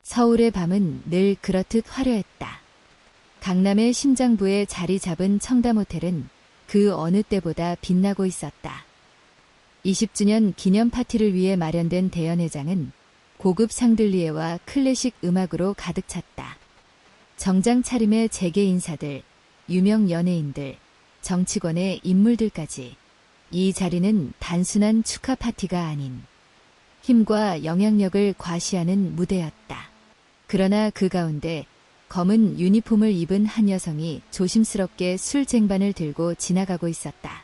서울의 밤은 늘 그렇듯 화려했다. 강남의 심장부에 자리 잡은 청담호텔은 그 어느 때보다 빛나고 있었다. 20주년 기념 파티를 위해 마련된 대연회장은 고급 샹들리에와 클래식 음악으로 가득 찼다. 정장 차림의 재계 인사들, 유명 연예인들, 정치권의 인물들까지. 이 자리는 단순한 축하 파티가 아닌 힘과 영향력을 과시하는 무대였다. 그러나 그 가운데 검은 유니폼을 입은 한 여성이 조심스럽게 술 쟁반을 들고 지나가고 있었다.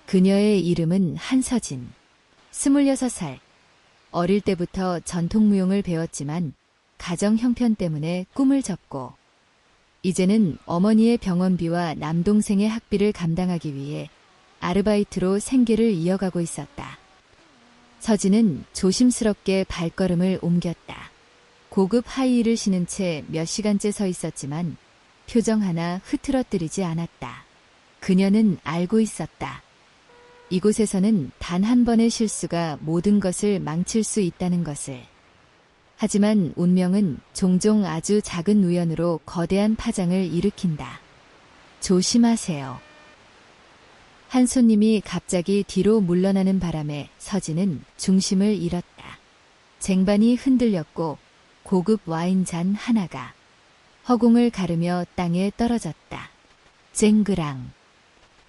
그녀의 이름은 한서진. 26살. 어릴 때부터 전통무용을 배웠지만 가정 형편 때문에 꿈을 접고 이제는 어머니의 병원비와 남동생의 학비를 감당하기 위해 아르바이트로 생계를 이어가고 있었다. 서진은 조심스럽게 발걸음을 옮겼다. 고급 하이힐을 신은 채 몇 시간째 서 있었지만 표정 하나 흐트러뜨리지 않았다. 그녀는 알고 있었다. 이곳에서는 단 한 번의 실수가 모든 것을 망칠 수 있다는 것을. 하지만 운명은 종종 아주 작은 우연으로 거대한 파장을 일으킨다. 조심하세요. 한 손님이 갑자기 뒤로 물러나는 바람에 서진은 중심을 잃었다. 쟁반이 흔들렸고 고급 와인잔 하나가 허공을 가르며 땅에 떨어졌다. 쨍그랑.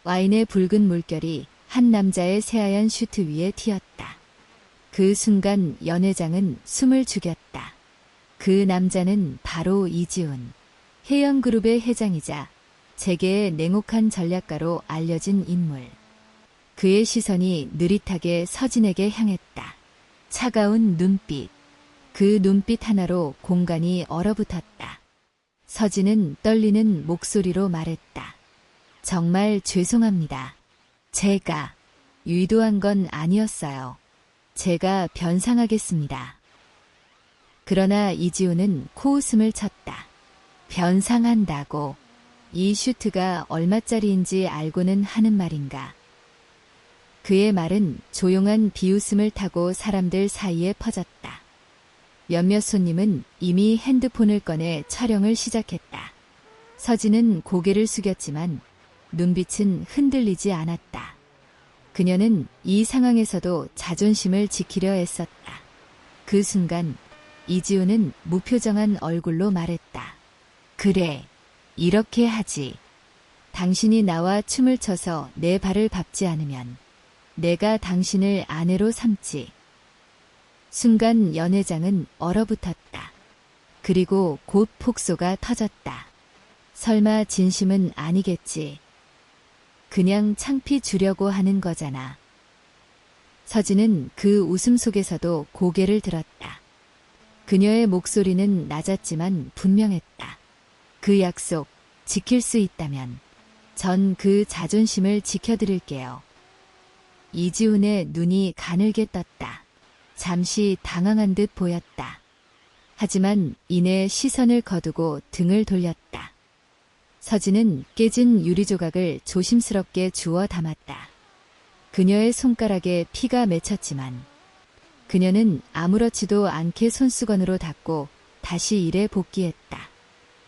와인의 붉은 물결이 한 남자의 새하얀 슈트 위에 튀었다. 그 순간 연회장은 숨을 죽였다. 그 남자는 바로 이지훈. 혜연그룹의 회장이자 재계의 냉혹한 전략가로 알려진 인물. 그의 시선이 느릿하게 서진에게 향했다. 차가운 눈빛. 그 눈빛 하나로 공간이 얼어붙었다. 서진은 떨리는 목소리로 말했다. 정말 죄송합니다. 제가 의도한 건 아니었어요. 제가 변상하겠습니다. 그러나 이지훈은 코웃음을 쳤다. 변상한다고. 이 슈트가 얼마짜리인지 알고는 하는 말인가. 그의 말은 조용한 비웃음을 타고 사람들 사이에 퍼졌다. 몇몇 손님은 이미 핸드폰을 꺼내 촬영을 시작했다. 서진은 고개를 숙였지만 눈빛은 흔들리지 않았다. 그녀는 이 상황에서도 자존심을 지키려 애썼다. 그 순간 이지훈은 무표정한 얼굴로 말했다. 그래, 이렇게 하지. 당신이 나와 춤을 춰서 내 발을 밟지 않으면 내가 당신을 아내로 삼지. 순간 연회장은 얼어붙었다. 그리고 곧 폭소가 터졌다. 설마 진심은 아니겠지. 그냥 창피 주려고 하는 거잖아. 서진은 그 웃음 속에서도 고개를 들었다. 그녀의 목소리는 낮았지만 분명했다. 그 약속 지킬 수 있다면 전 그 자존심을 지켜드릴게요. 이지훈의 눈이 가늘게 떴다. 잠시 당황한 듯 보였다. 하지만 이내 시선을 거두고 등을 돌렸다. 서진은 깨진 유리 조각을 조심스럽게 주워 담았다. 그녀의 손가락에 피가 맺혔지만 그녀는 아무렇지도 않게 손수건으로 닦고 다시 일에 복귀했다.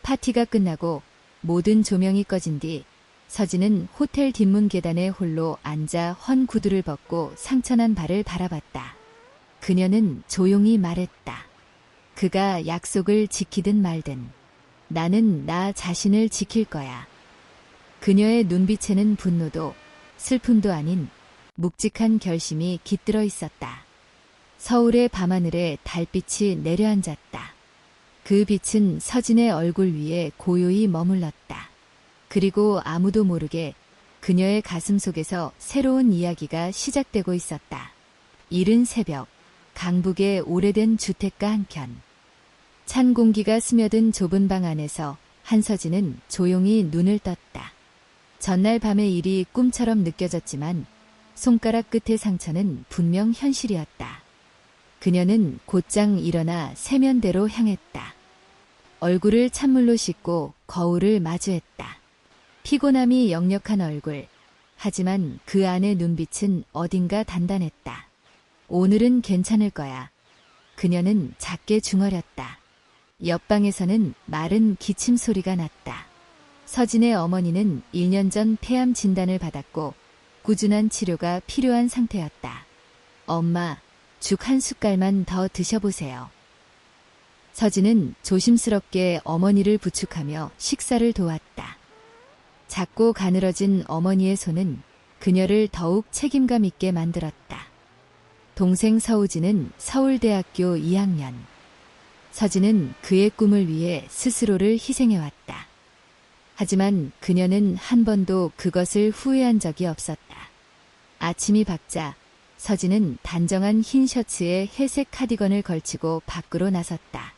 파티가 끝나고 모든 조명이 꺼진 뒤 서진은 호텔 뒷문 계단에 홀로 앉아 헌 구두를 벗고 상처난 발을 바라봤다. 그녀는 조용히 말했다. 그가 약속을 지키든 말든 나는 나 자신을 지킬 거야. 그녀의 눈빛에는 분노도 슬픔도 아닌 묵직한 결심이 깃들어 있었다. 서울의 밤하늘에 달빛이 내려앉았다. 그 빛은 서진의 얼굴 위에 고요히 머물렀다. 그리고 아무도 모르게 그녀의 가슴 속에서 새로운 이야기가 시작되고 있었다. 이른 새벽, 강북의 오래된 주택가 한켠. 찬 공기가 스며든 좁은 방 안에서 한서진은 조용히 눈을 떴다. 전날 밤의 일이 꿈처럼 느껴졌지만 손가락 끝의 상처는 분명 현실이었다. 그녀는 곧장 일어나 세면대로 향했다. 얼굴을 찬물로 씻고 거울을 마주했다. 피곤함이 역력한 얼굴. 하지만 그 안의 눈빛은 어딘가 단단했다. 오늘은 괜찮을 거야. 그녀는 작게 중얼였다. 옆방에서는 마른 기침 소리가 났다. 서진의 어머니는 1년 전 폐암 진단을 받았고 꾸준한 치료가 필요한 상태였다. 엄마, 죽 한 숟갈만 더 드셔보세요. 서진은 조심스럽게 어머니를 부축하며 식사를 도왔다. 작고 가늘어진 어머니의 손은 그녀를 더욱 책임감 있게 만들었다. 동생 서우진은 서울대학교 2학년. 서진은 그의 꿈을 위해 스스로를 희생해왔다. 하지만 그녀는 한 번도 그것을 후회한 적이 없었다. 아침이 밝자 서진은 단정한 흰 셔츠에 회색 카디건을 걸치고 밖으로 나섰다.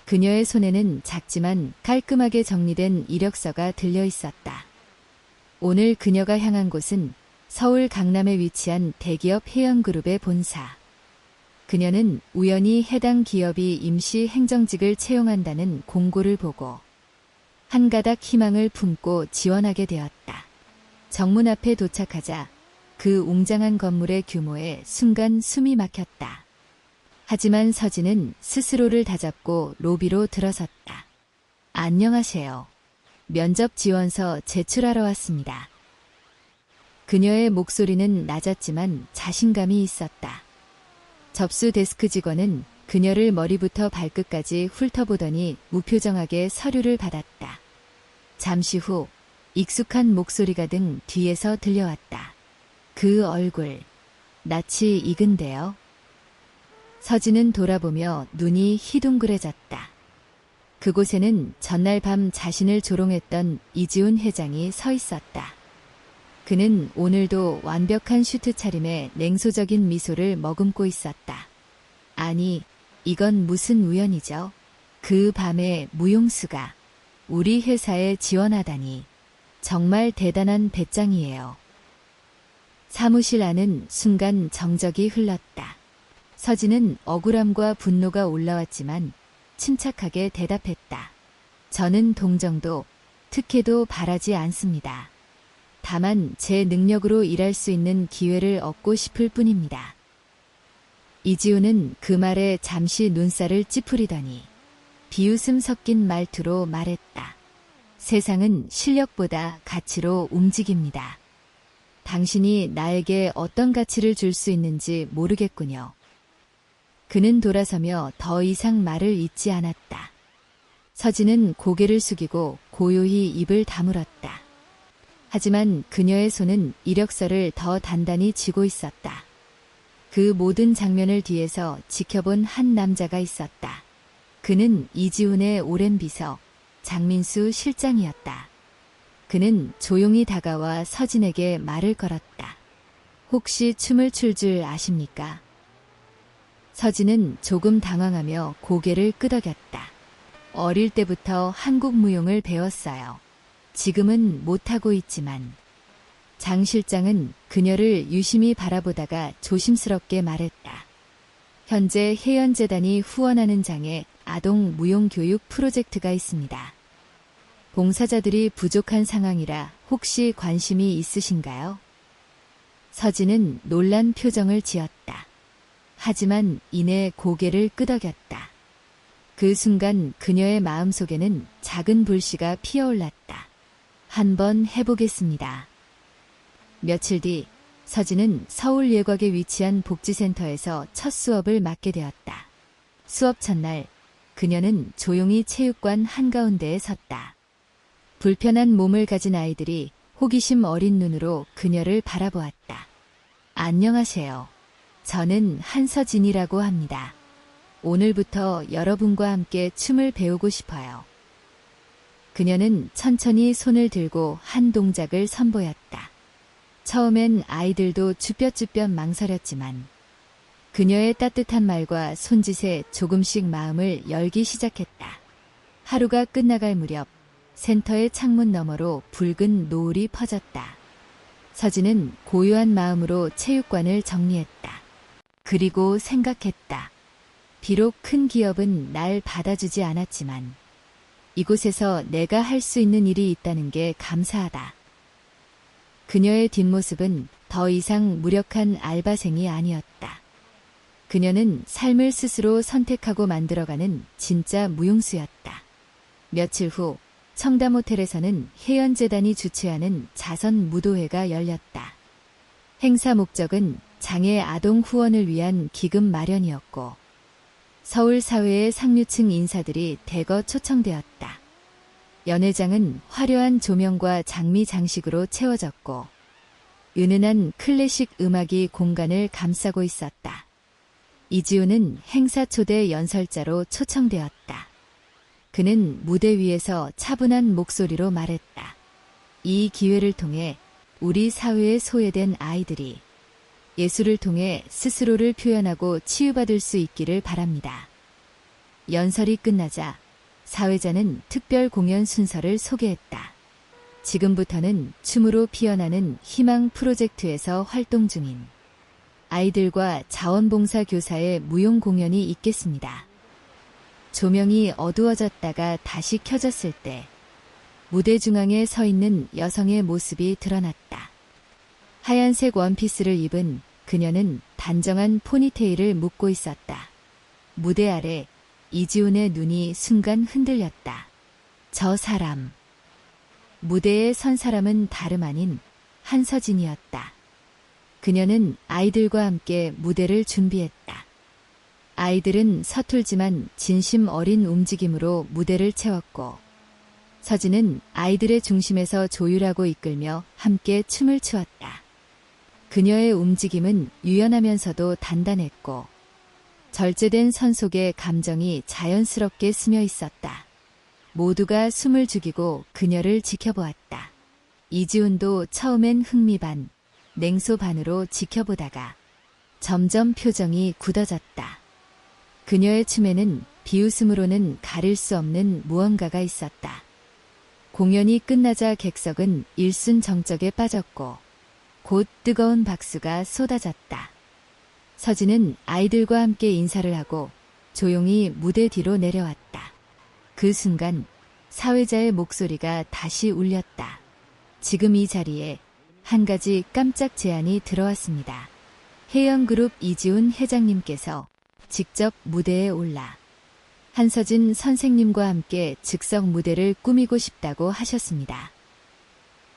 그녀의 손에는 작지만 깔끔하게 정리된 이력서가 들려 있었다. 오늘 그녀가 향한 곳은 서울 강남에 위치한 대기업 해연그룹의 본사. 그녀는 우연히 해당 기업이 임시 행정직을 채용한다는 공고를 보고 한 가닥 희망을 품고 지원하게 되었다. 정문 앞에 도착하자 그 웅장한 건물의 규모에 순간 숨이 막혔다. 하지만 서진은 스스로를 다잡고 로비로 들어섰다. 안녕하세요. 면접 지원서 제출하러 왔습니다. 그녀의 목소리는 낮았지만 자신감이 있었다. 접수 데스크 직원은 그녀를 머리부터 발끝까지 훑어보더니 무표정하게 서류를 받았다. 잠시 후 익숙한 목소리가 등 뒤에서 들려왔다. 그 얼굴, 낯이 익은데요. 서진은 돌아보며 눈이 희둥그레졌다. 그곳에는 전날 밤 자신을 조롱했던 이지훈 회장이 서 있었다. 그는 오늘도 완벽한 슈트 차림에 냉소적인 미소를 머금고 있었다. 아니, 이건 무슨 우연이죠? 그 밤에 무용수가 우리 회사에 지원하다니 정말 대단한 배짱이에요. 사무실 안은 순간 정적이 흘렀다. 서진은 억울함과 분노가 올라왔지만 침착하게 대답했다. 저는 동정도, 특혜도 바라지 않습니다. 다만 제 능력으로 일할 수 있는 기회를 얻고 싶을 뿐입니다. 이지훈은 그 말에 잠시 눈살을 찌푸리더니 비웃음 섞인 말투로 말했다. 세상은 실력보다 가치로 움직입니다. 당신이 나에게 어떤 가치를 줄 수 있는지 모르겠군요. 그는 돌아서며 더 이상 말을 잇지 않았다. 서진은 고개를 숙이고 고요히 입을 다물었다. 하지만 그녀의 손은 이력서를 더 단단히 쥐고 있었다. 그 모든 장면을 뒤에서 지켜본 한 남자가 있었다. 그는 이지훈의 오랜 비서, 장민수 실장이었다. 그는 조용히 다가와 서진에게 말을 걸었다. 혹시 춤을 출 줄 아십니까? 서진은 조금 당황하며 고개를 끄덕였다. 어릴 때부터 한국 무용을 배웠어요. 지금은 못하고 있지만. 장 실장은 그녀를 유심히 바라보다가 조심스럽게 말했다. 현재 해연재단이 후원하는 장에 아동 무용교육 프로젝트가 있습니다. 봉사자들이 부족한 상황이라 혹시 관심이 있으신가요? 서진은 놀란 표정을 지었다. 하지만 이내 고개를 끄덕였다. 그 순간 그녀의 마음속에는 작은 불씨가 피어올랐다. 한번 해보겠습니다. 며칠 뒤 서진은 서울예곽에 위치한 복지센터에서 첫 수업을 맡게 되었다. 수업 첫날 그녀는 조용히 체육관 한가운데에 섰다. 불편한 몸을 가진 아이들이 호기심 어린 눈으로 그녀를 바라보았다. 안녕하세요. 저는 한서진이라고 합니다. 오늘부터 여러분과 함께 춤을 배우고 싶어요. 그녀는 천천히 손을 들고 한 동작을 선보였다. 처음엔 아이들도 쭈뼛쭈뼛 망설였지만 그녀의 따뜻한 말과 손짓에 조금씩 마음을 열기 시작했다. 하루가 끝나갈 무렵 센터의 창문 너머로 붉은 노을이 퍼졌다. 서진은 고요한 마음으로 체육관을 정리했다. 그리고 생각했다. 비록 큰 기업은 날 받아주지 않았지만 이곳에서 내가 할 수 있는 일이 있다는 게 감사하다. 그녀의 뒷모습은 더 이상 무력한 알바생이 아니었다. 그녀는 삶을 스스로 선택하고 만들어가는 진짜 무용수였다. 며칠 후 청담호텔에서는 혜연재단이 주최하는 자선 무도회가 열렸다. 행사 목적은 장애 아동 후원을 위한 기금 마련이었고 서울 사회의 상류층 인사들이 대거 초청되었다. 연회장은 화려한 조명과 장미 장식으로 채워졌고 은은한 클래식 음악이 공간을 감싸고 있었다. 이지훈은 행사 초대 연설자로 초청되었다. 그는 무대 위에서 차분한 목소리로 말했다. 이 기회를 통해 우리 사회에 소외된 아이들이 예술을 통해 스스로를 표현하고 치유받을 수 있기를 바랍니다. 연설이 끝나자 사회자는 특별 공연 순서를 소개했다. 지금부터는 춤으로 피어나는 희망 프로젝트에서 활동 중인 아이들과 자원봉사 교사의 무용 공연이 있겠습니다. 조명이 어두워졌다가 다시 켜졌을 때 무대 중앙에 서 있는 여성의 모습이 드러났다. 하얀색 원피스를 입은 그녀는 단정한 포니테일을 묶고 있었다. 무대 아래 이지훈의 눈이 순간 흔들렸다. 저 사람. 무대에 선 사람은 다름 아닌 한서진이었다. 그녀는 아이들과 함께 무대를 준비했다. 아이들은 서툴지만 진심 어린 움직임으로 무대를 채웠고 서진은 아이들의 중심에서 조율하고 이끌며 함께 춤을 추었다. 그녀의 움직임은 유연하면서도 단단했고 절제된 선 속에 감정이 자연스럽게 스며 있었다. 모두가 숨을 죽이고 그녀를 지켜보았다. 이지훈도 처음엔 흥미 반, 냉소 반으로 지켜보다가 점점 표정이 굳어졌다. 그녀의 춤에는 비웃음으로는 가릴 수 없는 무언가가 있었다. 공연이 끝나자 객석은 일순정적에 빠졌고 곧 뜨거운 박수가 쏟아졌다. 서진은 아이들과 함께 인사를 하고 조용히 무대 뒤로 내려왔다. 그 순간 사회자의 목소리가 다시 울렸다. 지금 이 자리에 한 가지 깜짝 제안이 들어왔습니다. 혜연그룹 이지훈 회장님께서 직접 무대에 올라 한서진 선생님과 함께 즉석 무대를 꾸미고 싶다고 하셨습니다.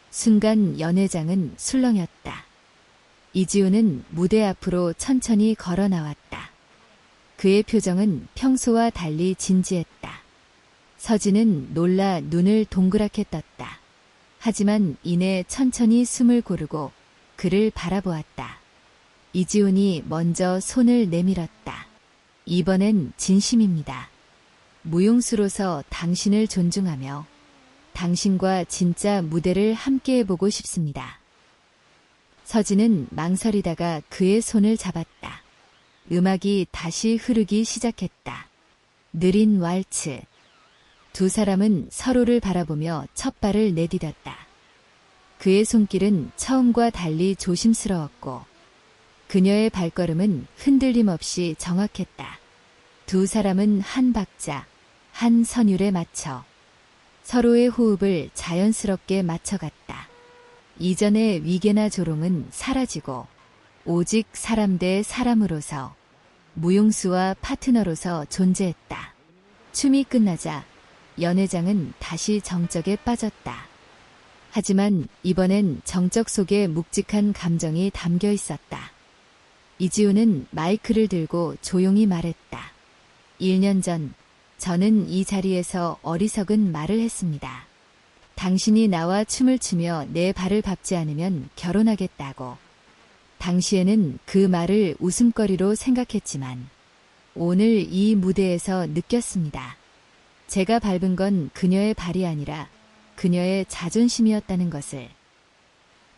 순간 연회장은 술렁였다. 이지훈은 무대 앞으로 천천히 걸어 나왔다. 그의 표정은 평소와 달리 진지했다. 서진은 놀라 눈을 동그랗게 떴다. 하지만 이내 천천히 숨을 고르고 그를 바라보았다. 이지훈이 먼저 손을 내밀었다. 이번엔 진심입니다. 무용수로서 당신을 존중하며 당신과 진짜 무대를 함께 해보고 싶습니다. 서진은 망설이다가 그의 손을 잡았다. 음악이 다시 흐르기 시작했다. 느린 왈츠. 두 사람은 서로를 바라보며 첫 발을 내디뎠다. 그의 손길은 처음과 달리 조심스러웠고 그녀의 발걸음은 흔들림 없이 정확했다. 두 사람은 한 박자, 한 선율에 맞춰 서로의 호흡을 자연스럽게 맞춰갔다. 이전의 위계나 조롱은 사라지고 오직 사람 대 사람으로서 무용수와 파트너로서 존재했다. 춤이 끝나자 연회장은 다시 정적에 빠졌다. 하지만 이번엔 정적 속에 묵직한 감정이 담겨 있었다. 이지훈은 마이크를 들고 조용히 말했다. 1년 전 저는 이 자리에서 어리석은 말을 했습니다. 당신이 나와 춤을 추며 내 발을 밟지 않으면 결혼하겠다고. 당시에는 그 말을 웃음거리로 생각했지만 오늘 이 무대에서 느꼈습니다. 제가 밟은 건 그녀의 발이 아니라 그녀의 자존심이었다는 것을.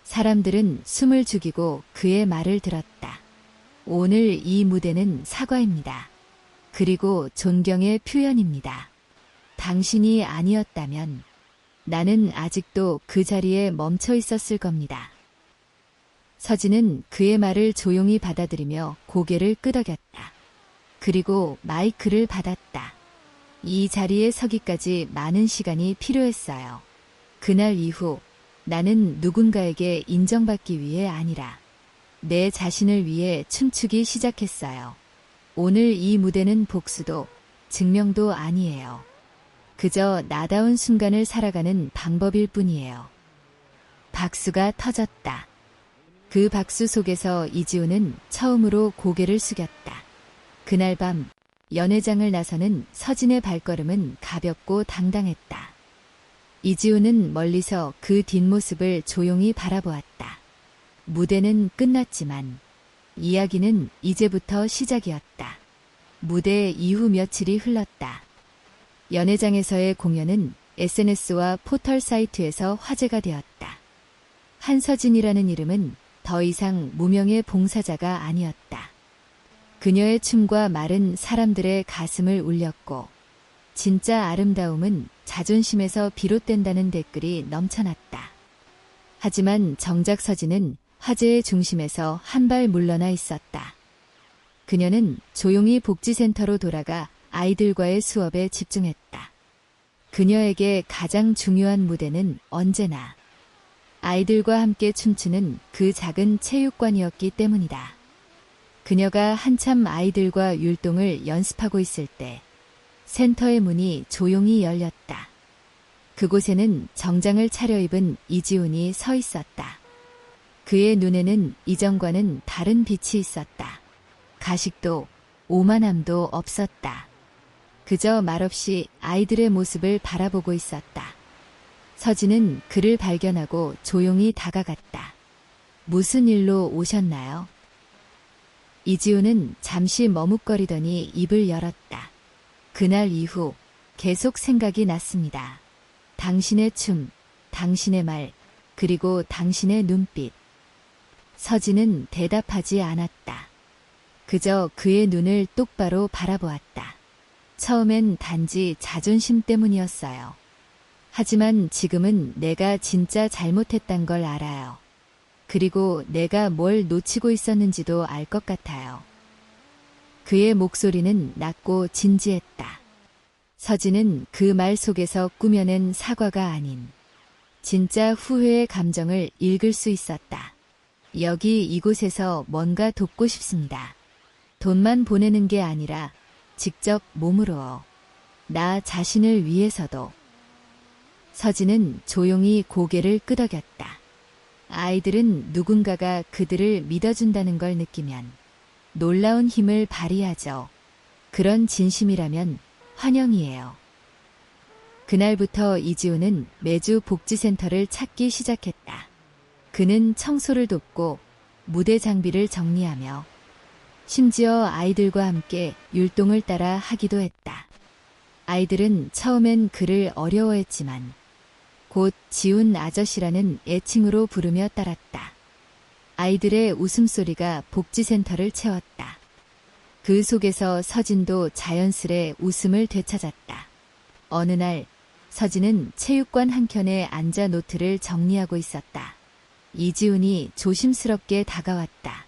사람들은 숨을 죽이고 그의 말을 들었다. 오늘 이 무대는 사과입니다. 그리고 존경의 표현입니다. 당신이 아니었다면 나는 아직도 그 자리에 멈춰 있었을 겁니다. 서진은 그의 말을 조용히 받아들이며 고개를 끄덕였다. 그리고 마이크를 받았다. 이 자리에 서기까지 많은 시간이 필요했어요. 그날 이후 나는 누군가에게 인정받기 위해 아니라 내 자신을 위해 춤추기 시작했어요. 오늘 이 무대는 복수도 증명도 아니에요. 그저 나다운 순간을 살아가는 방법일 뿐이에요. 박수가 터졌다. 그 박수 속에서 이지우는 처음으로 고개를 숙였다. 그날 밤 연회장을 나서는 서진의 발걸음은 가볍고 당당했다. 이지우는 멀리서 그 뒷모습을 조용히 바라보았다. 무대는 끝났지만 이야기는 이제부터 시작이었다. 무대 이후 며칠이 흘렀다. 연회장에서의 공연은 SNS와 포털 사이트에서 화제가 되었다. 한서진이라는 이름은 더 이상 무명의 봉사자가 아니었다. 그녀의 춤과 말은 사람들의 가슴을 울렸고 진짜 아름다움은 자존심에서 비롯된다는 댓글이 넘쳐났다. 하지만 정작 서진은 화제의 중심에서 한 발 물러나 있었다. 그녀는 조용히 복지센터로 돌아가 아이들과의 수업에 집중했다. 그녀에게 가장 중요한 무대는 언제나 아이들과 함께 춤추는 그 작은 체육관이었기 때문이다. 그녀가 한참 아이들과 율동을 연습하고 있을 때 센터의 문이 조용히 열렸다. 그곳에는 정장을 차려입은 이지훈이 서 있었다. 그의 눈에는 이전과는 다른 빛이 있었다. 가식도 오만함도 없었다. 그저 말없이 아이들의 모습을 바라보고 있었다. 서진은 그를 발견하고 조용히 다가갔다. 무슨 일로 오셨나요? 이지우는 잠시 머뭇거리더니 입을 열었다. 그날 이후 계속 생각이 났습니다. 당신의 춤, 당신의 말, 그리고 당신의 눈빛. 서진은 대답하지 않았다. 그저 그의 눈을 똑바로 바라보았다. 처음엔 단지 자존심 때문이었어요. 하지만 지금은 내가 진짜 잘못했단 걸 알아요. 그리고 내가 뭘 놓치고 있었는지도 알 것 같아요. 그의 목소리는 낮고 진지했다. 서진은 그 말 속에서 꾸며낸 사과가 아닌 진짜 후회의 감정을 읽을 수 있었다. 여기 이곳에서 뭔가 돕고 싶습니다. 돈만 보내는 게 아니라 직접 몸으로, 나 자신을 위해서도. 서진은 조용히 고개를 끄덕였다. 아이들은 누군가가 그들을 믿어준다는 걸 느끼면 놀라운 힘을 발휘하죠. 그런 진심이라면 환영이에요. 그날부터 이지우는 매주 복지센터를 찾기 시작했다. 그는 청소를 돕고 무대 장비를 정리하며 심지어 아이들과 함께 율동을 따라 하기도 했다. 아이들은 처음엔 그를 어려워했지만 곧 지훈 아저씨라는 애칭으로 부르며 따랐다. 아이들의 웃음소리가 복지센터를 채웠다. 그 속에서 서진도 자연스레 웃음을 되찾았다. 어느 날 서진은 체육관 한켠에 앉아 노트를 정리하고 있었다. 이지훈이 조심스럽게 다가왔다.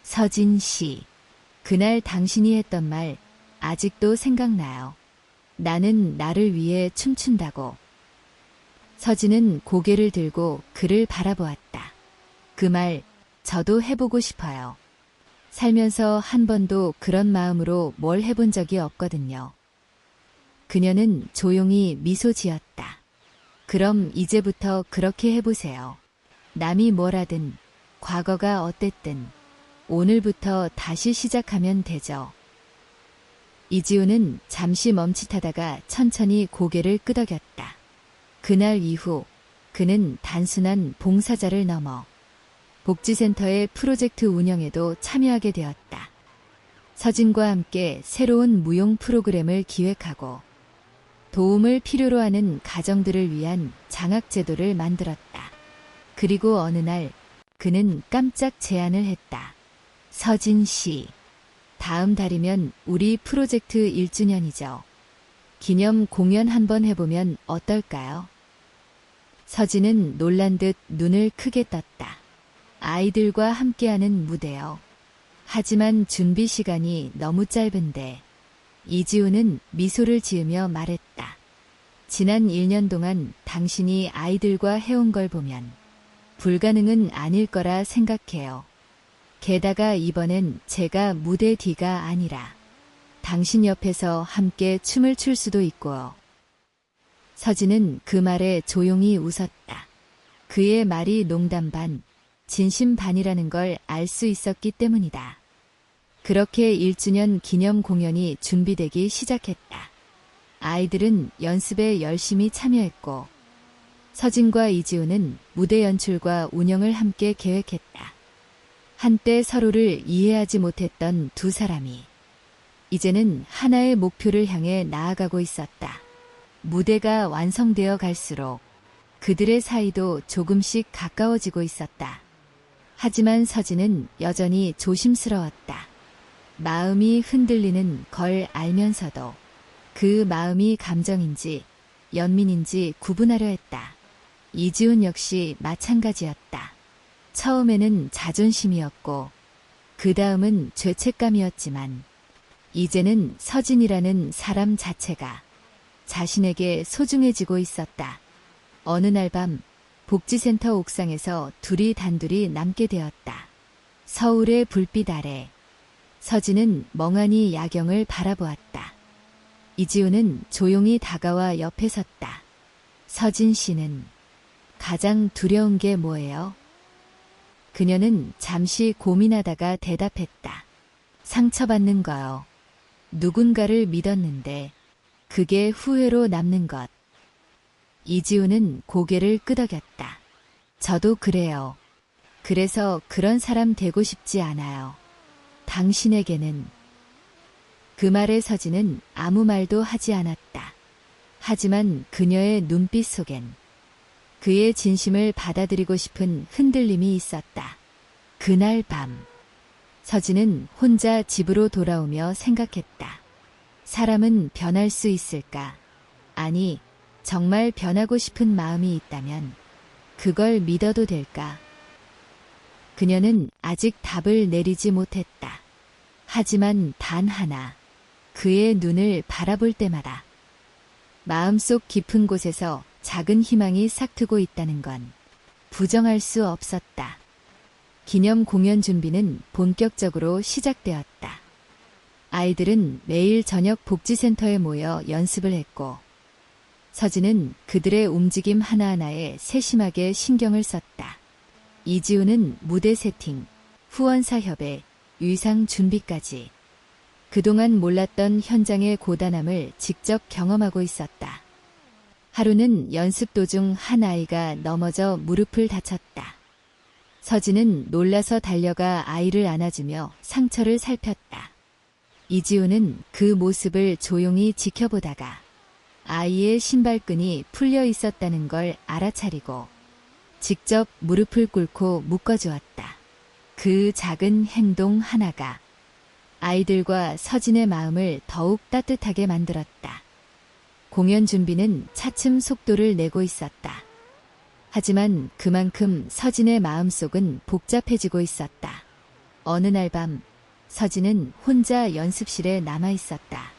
서진 씨, 그날 당신이 했던 말 아직도 생각나요. 나는 나를 위해 춤춘다고. 서진은 고개를 들고 그를 바라보았다. 그 말 저도 해보고 싶어요. 살면서 한 번도 그런 마음으로 뭘 해본 적이 없거든요. 그녀는 조용히 미소 지었다. 그럼 이제부터 그렇게 해보세요. 남이 뭐라든, 과거가 어땠든 오늘부터 다시 시작하면 되죠. 이지우는 잠시 멈칫하다가 천천히 고개를 끄덕였다. 그날 이후 그는 단순한 봉사자를 넘어 복지센터의 프로젝트 운영에도 참여하게 되었다. 서진과 함께 새로운 무용 프로그램을 기획하고 도움을 필요로 하는 가정들을 위한 장학제도를 만들었다. 그리고 어느 날 그는 깜짝 제안을 했다. 서진 씨, 다음 달이면 우리 프로젝트 1주년이죠. 기념 공연 한번 해보면 어떨까요? 서진은 놀란 듯 눈을 크게 떴다. 아이들과 함께하는 무대요. 하지만 준비 시간이 너무 짧은데. 이지우는 미소를 지으며 말했다. 지난 1년 동안 당신이 아이들과 해온 걸 보면 불가능은 아닐 거라 생각해요. 게다가 이번엔 제가 무대 뒤가 아니라 당신 옆에서 함께 춤을 출 수도 있고. 서진은 그 말에 조용히 웃었다. 그의 말이 농담 반, 진심 반이라는 걸 알 수 있었기 때문이다. 그렇게 1주년 기념 공연이 준비되기 시작했다. 아이들은 연습에 열심히 참여했고, 서진과 이지우는 무대 연출과 운영을 함께 계획했다. 한때 서로를 이해하지 못했던 두 사람이 이제는 하나의 목표를 향해 나아가고 있었다. 무대가 완성되어 갈수록 그들의 사이도 조금씩 가까워지고 있었다. 하지만 서진은 여전히 조심스러웠다. 마음이 흔들리는 걸 알면서도 그 마음이 감정인지 연민인지 구분하려 했다. 이지훈 역시 마찬가지였다. 처음에는 자존심이었고 그 다음은 죄책감이었지만 이제는 서진이라는 사람 자체가 자신에게 소중해지고 있었다. 어느 날 밤 복지센터 옥상에서 둘이 단둘이 남게 되었다. 서울의 불빛 아래 서진은 멍하니 야경을 바라보았다. 이지훈은 조용히 다가와 옆에 섰다. 서진 씨는 가장 두려운 게 뭐예요? 그녀는 잠시 고민하다가 대답했다. 상처받는 거요. 누군가를 믿었는데 그게 후회로 남는 것. 이지훈은 고개를 끄덕였다. 저도 그래요. 그래서 그런 사람 되고 싶지 않아요. 당신에게는. 그 말에 서진은 아무 말도 하지 않았다. 하지만 그녀의 눈빛 속엔 그의 진심을 받아들이고 싶은 흔들림이 있었다. 그날 밤 서진은 혼자 집으로 돌아오며 생각했다. 사람은 변할 수 있을까? 아니, 정말 변하고 싶은 마음이 있다면 그걸 믿어도 될까? 그녀는 아직 답을 내리지 못했다. 하지만 단 하나, 그의 눈을 바라볼 때마다 마음속 깊은 곳에서 작은 희망이 싹트고 있다는 건 부정할 수 없었다. 기념 공연 준비는 본격적으로 시작되었다. 아이들은 매일 저녁 복지센터에 모여 연습을 했고 서진은 그들의 움직임 하나하나에 세심하게 신경을 썼다. 이지우는 무대 세팅, 후원사 협회, 의상 준비까지 그동안 몰랐던 현장의 고단함을 직접 경험하고 있었다. 하루는 연습 도중 한 아이가 넘어져 무릎을 다쳤다. 서진은 놀라서 달려가 아이를 안아주며 상처를 살폈다. 이지우는 그 모습을 조용히 지켜보다가 아이의 신발끈이 풀려 있었다는 걸 알아차리고 직접 무릎을 꿇고 묶어주었다. 그 작은 행동 하나가 아이들과 서진의 마음을 더욱 따뜻하게 만들었다. 공연 준비는 차츰 속도를 내고 있었다. 하지만 그만큼 서진의 마음속은 복잡해지고 있었다. 어느 날 밤 서진은 혼자 연습실에 남아 있었다.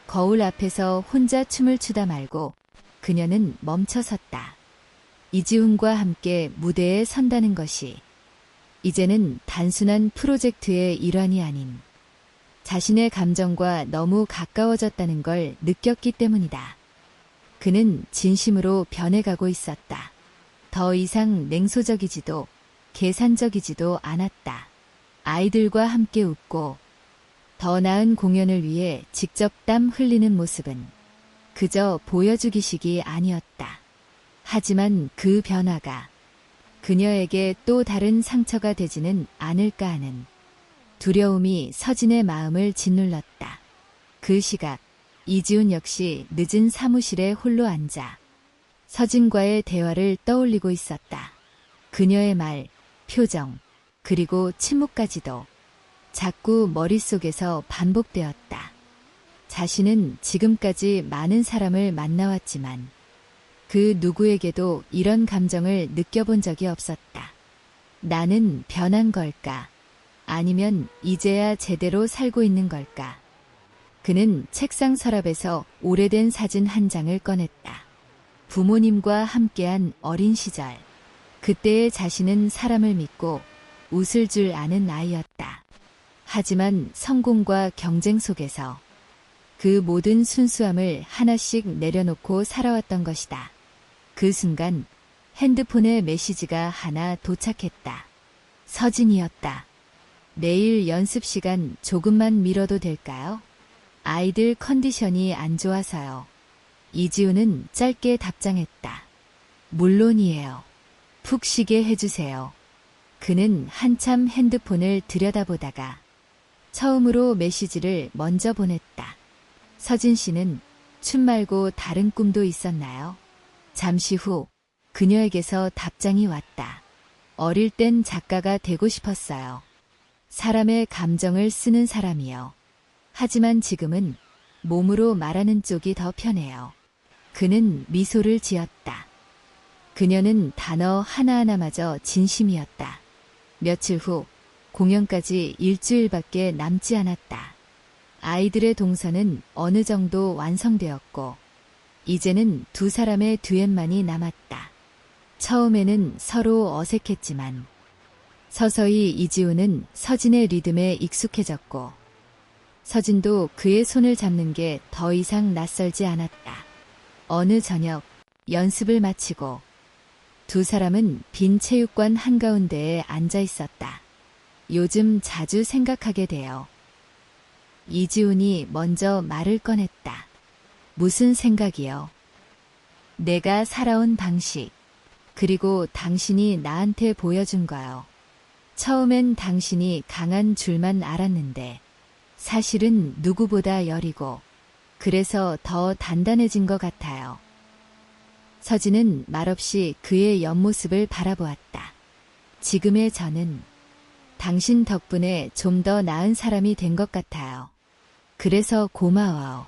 거울 앞에서 혼자 춤을 추다 말고 그녀는 멈춰섰다. 이지훈과 함께 무대에 선다는 것이 이제는 단순한 프로젝트의 일환이 아닌 자신의 감정과 너무 가까워졌다는 걸 느꼈기 때문이다. 그는 진심으로 변해가고 있었다. 더 이상 냉소적이지도 계산적이지도 않았다. 아이들과 함께 웃고 더 나은 공연을 위해 직접 땀 흘리는 모습은 그저 보여주기식이 아니었다. 하지만 그 변화가 그녀에게 또 다른 상처가 되지는 않을까 하는 두려움이 서진의 마음을 짓눌렀다. 그 시각 이지훈 역시 늦은 사무실에 홀로 앉아 서진과의 대화를 떠올리고 있었다. 그녀의 말, 표정, 그리고 침묵까지도 자꾸 머릿속에서 반복되었다. 자신은 지금까지 많은 사람을 만나왔지만 그 누구에게도 이런 감정을 느껴본 적이 없었다. 나는 변한 걸까? 아니면 이제야 제대로 살고 있는 걸까? 그는 책상 서랍에서 오래된 사진 한 장을 꺼냈다. 부모님과 함께한 어린 시절. 그때의 자신은 사람을 믿고 웃을 줄 아는 아이였다. 하지만 성공과 경쟁 속에서 그 모든 순수함을 하나씩 내려놓고 살아왔던 것이다. 그 순간 핸드폰에 메시지가 하나 도착했다. 서진이었다. 내일 연습 시간 조금만 미뤄도 될까요? 아이들 컨디션이 안 좋아서요. 이지우는 짧게 답장했다. 물론이에요. 푹 쉬게 해주세요. 그는 한참 핸드폰을 들여다보다가 처음으로 메시지를 먼저 보냈다. 서진 씨는 춤 말고 다른 꿈도 있었나요? 잠시 후 그녀에게서 답장이 왔다. 어릴 땐 작가가 되고 싶었어요. 사람의 감정을 쓰는 사람이요. 하지만 지금은 몸으로 말하는 쪽이 더 편해요. 그는 미소를 지었다. 그녀는 단어 하나하나마저 진심이었다. 며칠 후 공연까지 일주일밖에 남지 않았다. 아이들의 동서는 어느 정도 완성되었고 이제는 두 사람의 듀엣만이 남았다. 처음에는 서로 어색했지만 서서히 이지우는 서진의 리듬에 익숙해졌고 서진도 그의 손을 잡는 게 더 이상 낯설지 않았다. 어느 저녁 연습을 마치고 두 사람은 빈 체육관 한가운데에 앉아 있었다. 요즘 자주 생각하게 돼요. 이지훈이 먼저 말을 꺼냈다. 무슨 생각이요? 내가 살아온 방식, 그리고 당신이 나한테 보여준 거요. 처음엔 당신이 강한 줄만 알았는데 사실은 누구보다 여리고 그래서 더 단단해진 것 같아요. 서진은 말없이 그의 옆모습을 바라보았다. 지금의 저는 당신 덕분에 좀 더 나은 사람이 된 것 같아요. 그래서 고마워요.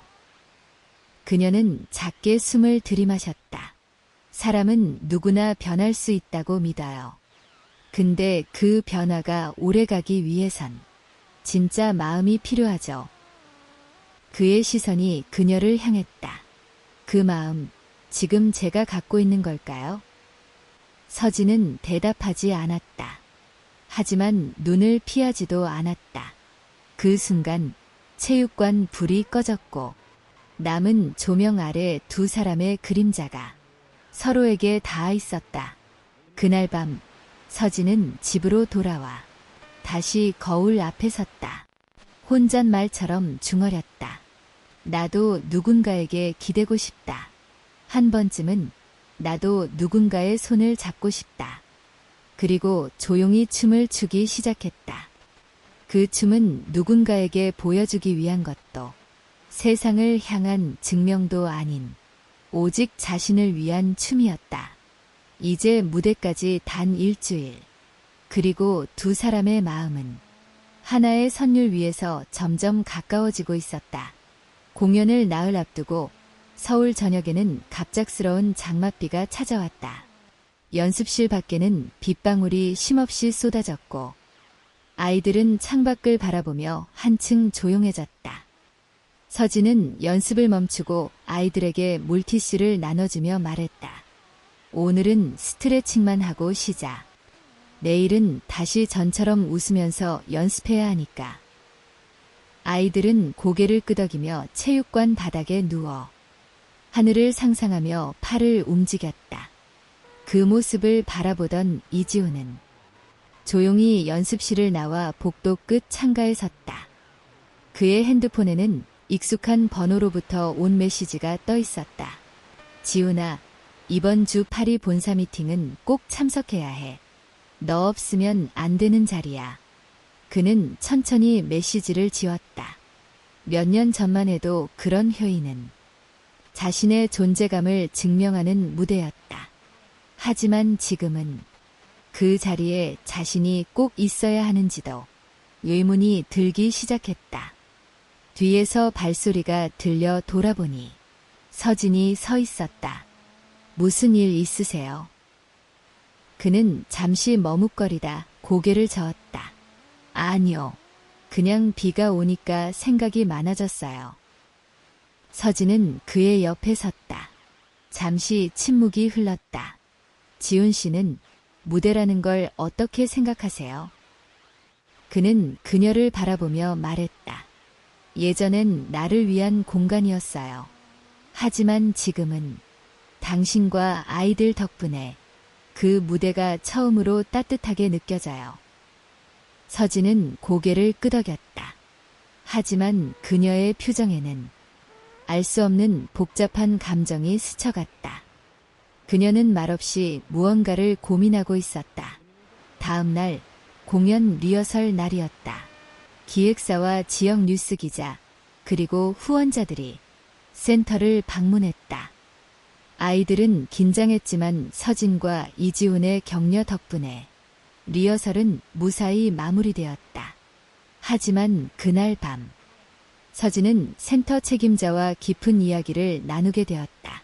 그녀는 작게 숨을 들이마셨다. 사람은 누구나 변할 수 있다고 믿어요. 근데 그 변화가 오래가기 위해선 진짜 마음이 필요하죠. 그의 시선이 그녀를 향했다. 그 마음, 지금 제가 갖고 있는 걸까요? 서진은 대답하지 않았다. 하지만 눈을 피하지도 않았다. 그 순간 체육관 불이 꺼졌고 남은 조명 아래 두 사람의 그림자가 서로에게 닿아 있었다. 그날 밤 서진은 집으로 돌아와 다시 거울 앞에 섰다. 혼잣말처럼 중얼였다. 나도 누군가에게 기대고 싶다. 한 번쯤은 나도 누군가의 손을 잡고 싶다. 그리고 조용히 춤을 추기 시작했다. 그 춤은 누군가에게 보여주기 위한 것도 세상을 향한 증명도 아닌 오직 자신을 위한 춤이었다. 이제 무대까지 단 일주일. 그리고 두 사람의 마음은 하나의 선율 위에서 점점 가까워지고 있었다. 공연을 나흘 앞두고 서울 저녁에는 갑작스러운 장맛비가 찾아왔다. 연습실 밖에는 빗방울이 쉼없이 쏟아졌고 아이들은 창밖을 바라보며 한층 조용해졌다. 서진은 연습을 멈추고 아이들에게 물티슈를 나눠주며 말했다. 오늘은 스트레칭만 하고 쉬자. 내일은 다시 전처럼 웃으면서 연습해야 하니까. 아이들은 고개를 끄덕이며 체육관 바닥에 누워 하늘을 상상하며 팔을 움직였다. 그 모습을 바라보던 이지우는 조용히 연습실을 나와 복도 끝 창가에 섰다. 그의 핸드폰에는 익숙한 번호로부터 온 메시지가 떠 있었다. 지훈아, 이번 주 파리 본사 미팅은 꼭 참석해야 해. 너 없으면 안 되는 자리야. 그는 천천히 메시지를 지웠다. 몇 년 전만 해도 그런 회의는 자신의 존재감을 증명하는 무대였다. 하지만 지금은 그 자리에 자신이 꼭 있어야 하는지도 의문이 들기 시작했다. 뒤에서 발소리가 들려 돌아보니 서진이 서 있었다. 무슨 일 있으세요? 그는 잠시 머뭇거리다 고개를 저었다. 아니요. 그냥 비가 오니까 생각이 많아졌어요. 서진은 그의 옆에 섰다. 잠시 침묵이 흘렀다. 지훈 씨는 무대라는 걸 어떻게 생각하세요? 그는 그녀를 바라보며 말했다. 예전엔 나를 위한 공간이었어요. 하지만 지금은 당신과 아이들 덕분에 그 무대가 처음으로 따뜻하게 느껴져요. 서진은 고개를 끄덕였다. 하지만 그녀의 표정에는 알 수 없는 복잡한 감정이 스쳐갔다. 그녀는 말없이 무언가를 고민하고 있었다. 다음 날 공연 리허설 날이었다. 기획사와 지역 뉴스 기자, 그리고 후원자들이 센터를 방문했다. 아이들은 긴장했지만 서진과 이지훈의 격려 덕분에 리허설은 무사히 마무리되었다. 하지만 그날 밤, 서진은 센터 책임자와 깊은 이야기를 나누게 되었다.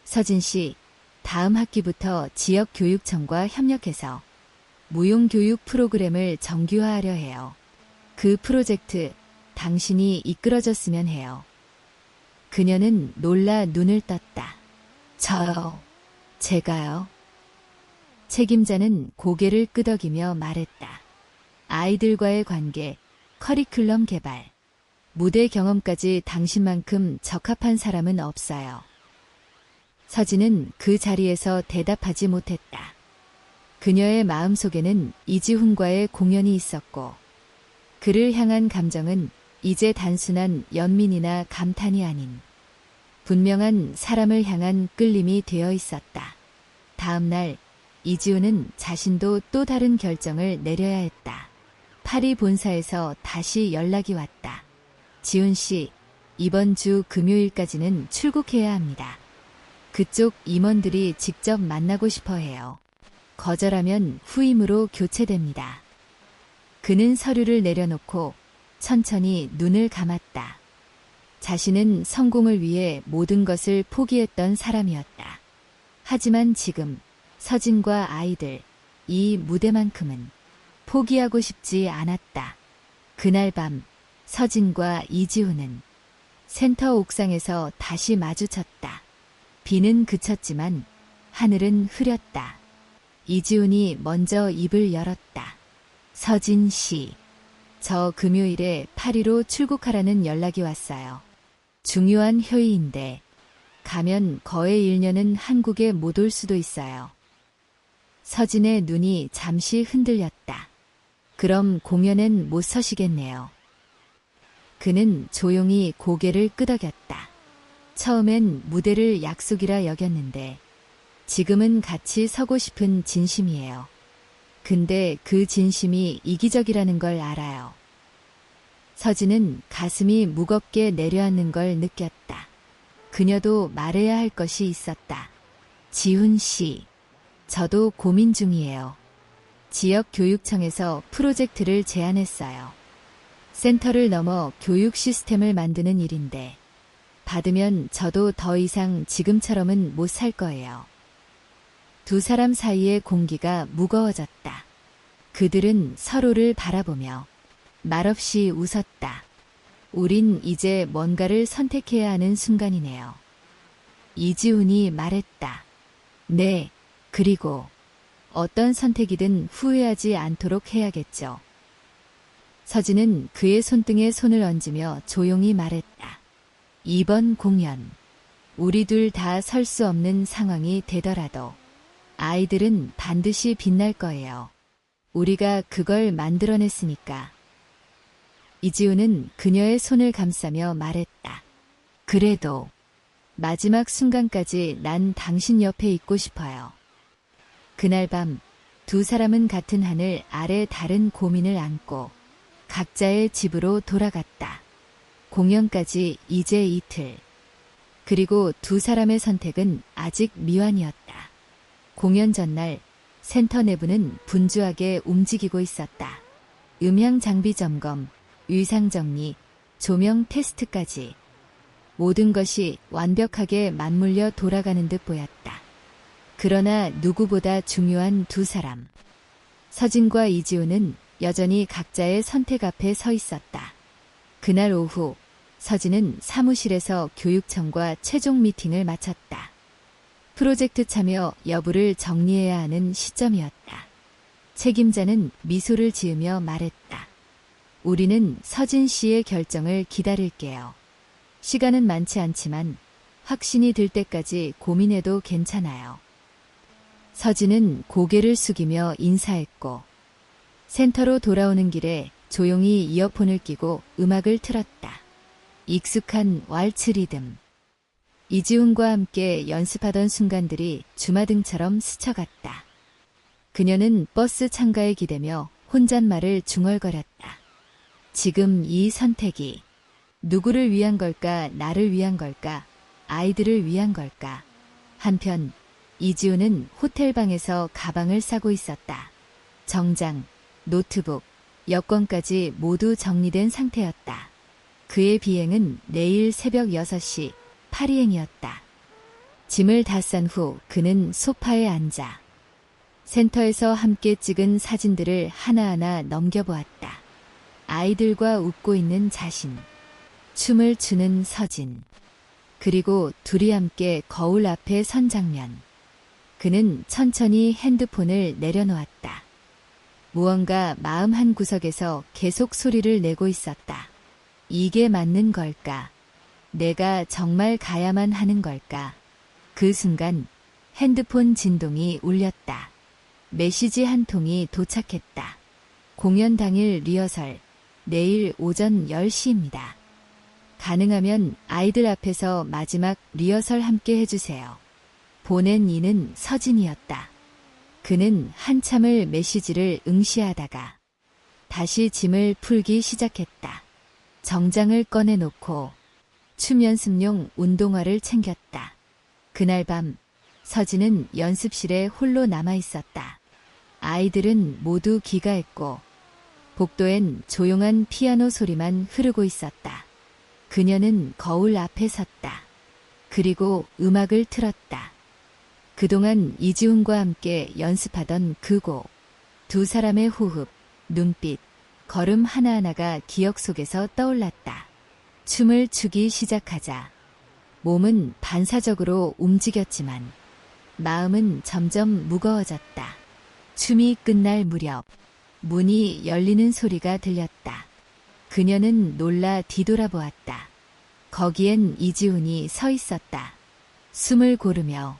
서진 씨, 다음 학기부터 지역교육청과 협력해서 무용교육 프로그램을 정규화하려 해요. 그 프로젝트 당신이 이끌어줬으면 해요. 그녀는 놀라 눈을 떴다. 저요? 제가요? 책임자는 고개를 끄덕이며 말했다. 아이들과의 관계, 커리큘럼 개발, 무대 경험까지 당신만큼 적합한 사람은 없어요. 서진은 그 자리에서 대답하지 못했다. 그녀의 마음속에는 이지훈과의 공연이 있었고 그를 향한 감정은 이제 단순한 연민이나 감탄이 아닌 분명한 사람을 향한 끌림이 되어 있었다. 다음 날 이지훈은 자신도 또 다른 결정을 내려야 했다. 파리 본사에서 다시 연락이 왔다. 지훈 씨, 이번 주 금요일까지는 출국해야 합니다. 그쪽 임원들이 직접 만나고 싶어 해요. 거절하면 후임으로 교체됩니다. 그는 서류를 내려놓고 천천히 눈을 감았다. 자신은 성공을 위해 모든 것을 포기했던 사람이었다. 하지만 지금 서진과 아이들, 이 무대만큼은 포기하고 싶지 않았다. 그날 밤 서진과 이지훈은 센터 옥상에서 다시 마주쳤다. 비는 그쳤지만 하늘은 흐렸다. 이지훈이 먼저 입을 열었다. 서진 씨, 저 금요일에 파리로 출국하라는 연락이 왔어요. 중요한 회의인데 가면 거의 1년은 한국에 못 올 수도 있어요. 서진의 눈이 잠시 흔들렸다. 그럼 공연엔 못 서시겠네요. 그는 조용히 고개를 끄덕였다. 처음엔 무대를 약속이라 여겼는데 지금은 같이 서고 싶은 진심이에요. 근데 그 진심이 이기적이라는 걸 알아요. 서진은 가슴이 무겁게 내려앉는 걸 느꼈다. 그녀도 말해야 할 것이 있었다. 지훈 씨, 저도 고민 중이에요. 지역교육청에서 프로젝트를 제안했어요. 센터를 넘어 교육 시스템을 만드는 일인데 받으면 저도 더 이상 지금처럼은 못 살 거예요. 두 사람 사이의 공기가 무거워졌다. 그들은 서로를 바라보며 말없이 웃었다. 우린 이제 뭔가를 선택해야 하는 순간이네요. 이지훈이 말했다. 네, 그리고 어떤 선택이든 후회하지 않도록 해야겠죠. 서진은 그의 손등에 손을 얹으며 조용히 말했다. 이번 공연, 우리 둘 다 설 수 없는 상황이 되더라도 아이들은 반드시 빛날 거예요. 우리가 그걸 만들어냈으니까. 이지훈은 그녀의 손을 감싸며 말했다. 그래도 마지막 순간까지 난 당신 옆에 있고 싶어요. 그날 밤 두 사람은 같은 하늘 아래 다른 고민을 안고 각자의 집으로 돌아갔다. 공연까지 이제 이틀. 그리고 두 사람의 선택은 아직 미완이었다. 공연 전날 센터 내부는 분주하게 움직이고 있었다. 음향 장비 점검, 의상 정리, 조명 테스트까지 모든 것이 완벽하게 맞물려 돌아가는 듯 보였다. 그러나 누구보다 중요한 두 사람. 서진과 이지훈은 여전히 각자의 선택 앞에 서 있었다. 그날 오후 서진은 사무실에서 교육청과 최종 미팅을 마쳤다. 프로젝트 참여 여부를 정리해야 하는 시점이었다. 책임자는 미소를 지으며 말했다. 우리는 서진 씨의 결정을 기다릴게요. 시간은 많지 않지만 확신이 들 때까지 고민해도 괜찮아요. 서진은 고개를 숙이며 인사했고 센터로 돌아오는 길에 조용히 이어폰을 끼고 음악을 틀었다. 익숙한 왈츠 리듬. 이지훈과 함께 연습하던 순간들이 주마등처럼 스쳐갔다. 그녀는 버스 창가에 기대며 혼잣말을 중얼거렸다. 지금 이 선택이 누구를 위한 걸까, 나를 위한 걸까, 아이들을 위한 걸까. 한편 이지훈은 호텔방에서 가방을 싸고 있었다. 정장, 노트북, 여권까지 모두 정리된 상태였다. 그의 비행은 내일 새벽 6시 파리행이었다. 짐을 다 싼 후 그는 소파에 앉아 센터에서 함께 찍은 사진들을 하나하나 넘겨보았다. 아이들과 웃고 있는 자신, 춤을 추는 서진, 그리고 둘이 함께 거울 앞에 선 장면. 그는 천천히 핸드폰을 내려놓았다. 무언가 마음 한 구석에서 계속 소리를 내고 있었다. 이게 맞는 걸까? 내가 정말 가야만 하는 걸까? 그 순간 핸드폰 진동이 울렸다. 메시지 한 통이 도착했다. 공연 당일 리허설, 내일 오전 10시입니다. 가능하면 아이들 앞에서 마지막 리허설 함께 해주세요. 보낸 이는 서진이었다. 그는 한참을 메시지를 응시하다가 다시 짐을 풀기 시작했다. 정장을 꺼내놓고 춤 연습용 운동화를 챙겼다. 그날 밤 서진은 연습실에 홀로 남아 있었다. 아이들은 모두 귀가했고 복도엔 조용한 피아노 소리만 흐르고 있었다. 그녀는 거울 앞에 섰다. 그리고 음악을 틀었다. 그동안 이지훈과 함께 연습하던 그 곡. 두 사람의 호흡, 눈빛, 걸음 하나하나가 기억 속에서 떠올랐다. 춤을 추기 시작하자 몸은 반사적으로 움직였지만 마음은 점점 무거워졌다. 춤이 끝날 무렵 문이 열리는 소리가 들렸다. 그녀는 놀라 뒤돌아보았다. 거기엔 이지훈이 서 있었다. 숨을 고르며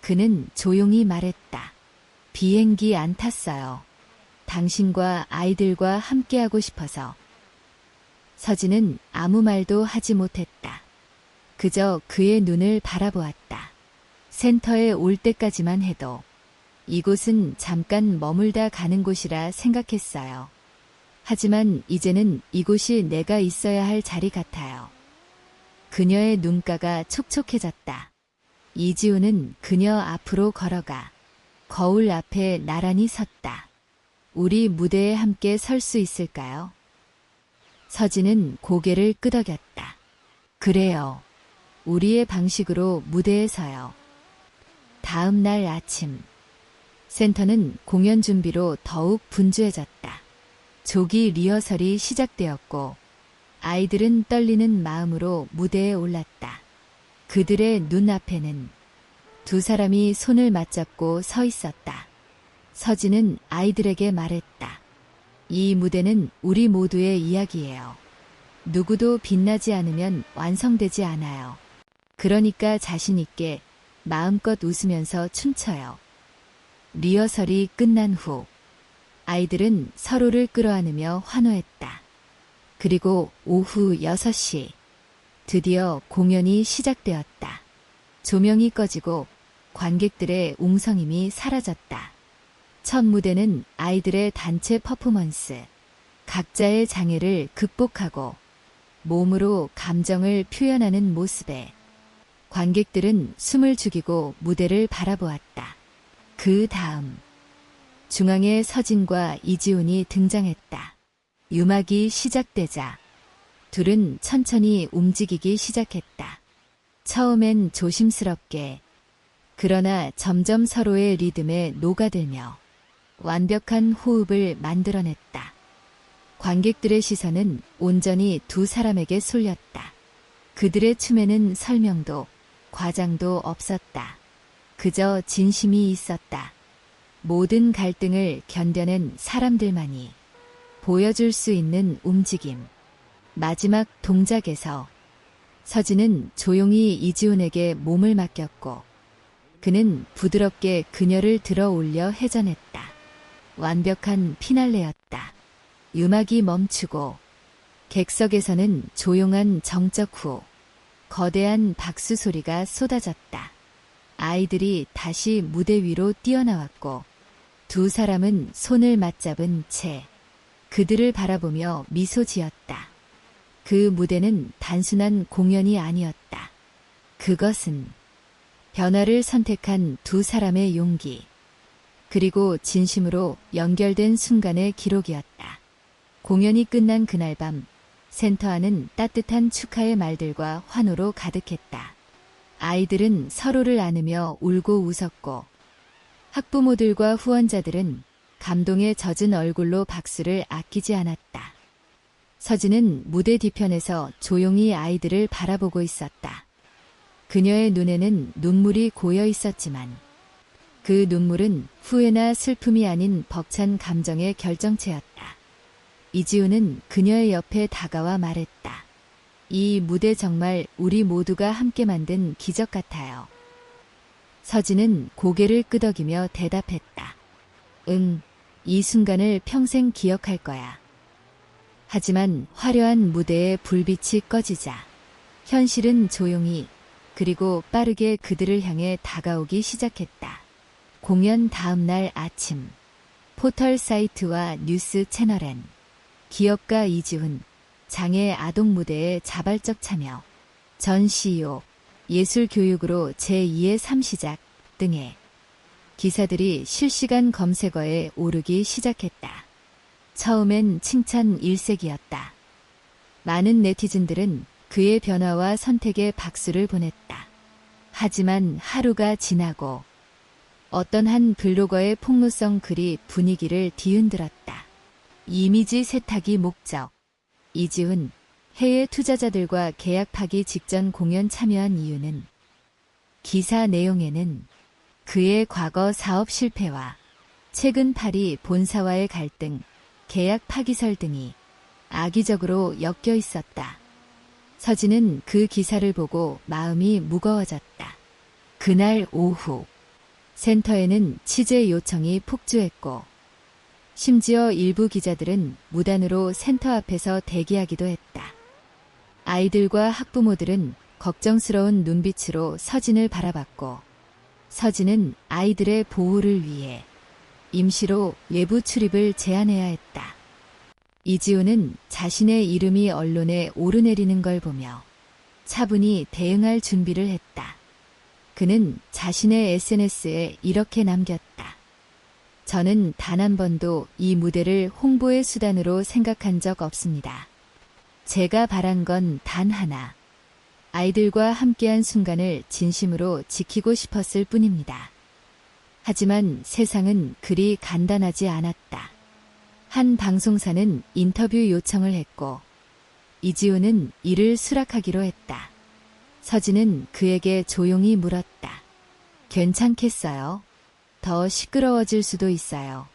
그는 조용히 말했다. 비행기 안 탔어요. 당신과 아이들과 함께하고 싶어서. 서진은 아무 말도 하지 못했다. 그저 그의 눈을 바라보았다. 센터에 올 때까지만 해도 이곳은 잠깐 머물다 가는 곳이라 생각했어요. 하지만 이제는 이곳이 내가 있어야 할 자리 같아요. 그녀의 눈가가 촉촉해졌다. 이지훈은 그녀 앞으로 걸어가 거울 앞에 나란히 섰다. 우리 무대에 함께 설 수 있을까요? 서진은 고개를 끄덕였다. 그래요. 우리의 방식으로 무대에 서요. 다음 날 아침 센터는 공연 준비로 더욱 분주해졌다. 조기 리허설이 시작되었고 아이들은 떨리는 마음으로 무대에 올랐다. 그들의 눈앞에는 두 사람이 손을 맞잡고 서 있었다. 서진은 아이들에게 말했다. 이 무대는 우리 모두의 이야기예요. 누구도 빛나지 않으면 완성되지 않아요. 그러니까 자신 있게 마음껏 웃으면서 춤춰요. 리허설이 끝난 후 아이들은 서로를 끌어안으며 환호했다. 그리고 오후 6시 드디어 공연이 시작되었다. 조명이 꺼지고 관객들의 웅성임이 사라졌다. 첫 무대는 아이들의 단체 퍼포먼스. 각자의 장애를 극복하고 몸으로 감정을 표현하는 모습에 관객들은 숨을 죽이고 무대를 바라보았다. 그 다음 중앙에 서진과 이지훈이 등장했다. 음악이 시작되자 둘은 천천히 움직이기 시작했다. 처음엔 조심스럽게, 그러나 점점 서로의 리듬에 녹아들며 완벽한 호흡을 만들어냈다. 관객들의 시선은 온전히 두 사람에게 쏠렸다. 그들의 춤에는 설명도 과장도 없었다. 그저 진심이 있었다. 모든 갈등을 견뎌낸 사람들만이. 보여줄 수 있는 움직임. 마지막 동작에서 서진은 조용히 이지훈에게 몸을 맡겼고 그는 부드럽게 그녀를 들어 올려 회전했다. 완벽한 피날레였다. 음악이 멈추고 객석에서는 조용한 정적 후 거대한 박수 소리가 쏟아졌다. 아이들이 다시 무대 위로 뛰어나왔고 두 사람은 손을 맞잡은 채 그들을 바라보며 미소 지었다. 그 무대는 단순한 공연이 아니었다. 그것은 변화를 선택한 두 사람의 용기, 그리고 진심으로 연결된 순간의 기록이었다. 공연이 끝난 그날 밤, 센터 안은 따뜻한 축하의 말들과 환호로 가득했다. 아이들은 서로를 안으며 울고 웃었고, 학부모들과 후원자들은 감동에 젖은 얼굴로 박수를 아끼지 않았다. 서진은 무대 뒤편에서 조용히 아이들을 바라보고 있었다. 그녀의 눈에는 눈물이 고여 있었지만 그 눈물은 후회나 슬픔이 아닌 벅찬 감정의 결정체였다. 이지훈은 그녀의 옆에 다가와 말했다. 이 무대 정말 우리 모두가 함께 만든 기적 같아요. 서진은 고개를 끄덕이며 대답했다. 응, 이 순간을 평생 기억할 거야. 하지만 화려한 무대의 불빛이 꺼지자 현실은 조용히 그리고 빠르게 그들을 향해 다가오기 시작했다. 공연 다음 날 아침, 포털 사이트와 뉴스 채널엔 기업가 이지훈, 장애 아동 무대에 자발적 참여, 전 CEO, 예술 교육으로 제2의 3시작 등의 기사들이 실시간 검색어에 오르기 시작했다. 처음엔 칭찬 일색이었다. 많은 네티즌들은 그의 변화와 선택에 박수를 보냈다. 하지만 하루가 지나고 어떤 한 블로거의 폭로성 글이 분위기를 뒤흔들었다. 이미지 세탁이 목적. 이지훈, 해외 투자자들과 계약하기 직전 공연 참여한 이유는 기사 내용에는 그의 과거 사업 실패와 최근 파리 본사와의 갈등, 계약 파기설 등이 악의적으로 엮여 있었다. 서진은 그 기사를 보고 마음이 무거워졌다. 그날 오후, 센터에는 취재 요청이 폭주했고, 심지어 일부 기자들은 무단으로 센터 앞에서 대기하기도 했다. 아이들과 학부모들은 걱정스러운 눈빛으로 서진을 바라봤고, 서진은 아이들의 보호를 위해 임시로 외부 출입을 제한해야 했다. 이지훈은 자신의 이름이 언론에 오르내리는 걸 보며 차분히 대응할 준비를 했다. 그는 자신의 SNS에 이렇게 남겼다. 저는 단 한 번도 이 무대를 홍보의 수단으로 생각한 적 없습니다. 제가 바란 건 단 하나. 아이들과 함께한 순간을 진심으로 지키고 싶었을 뿐입니다. 하지만 세상은 그리 간단하지 않았다. 한 방송사는 인터뷰 요청을 했고 이지훈은 이를 수락하기로 했다. 서진은 그에게 조용히 물었다. 괜찮겠어요? 더 시끄러워질 수도 있어요.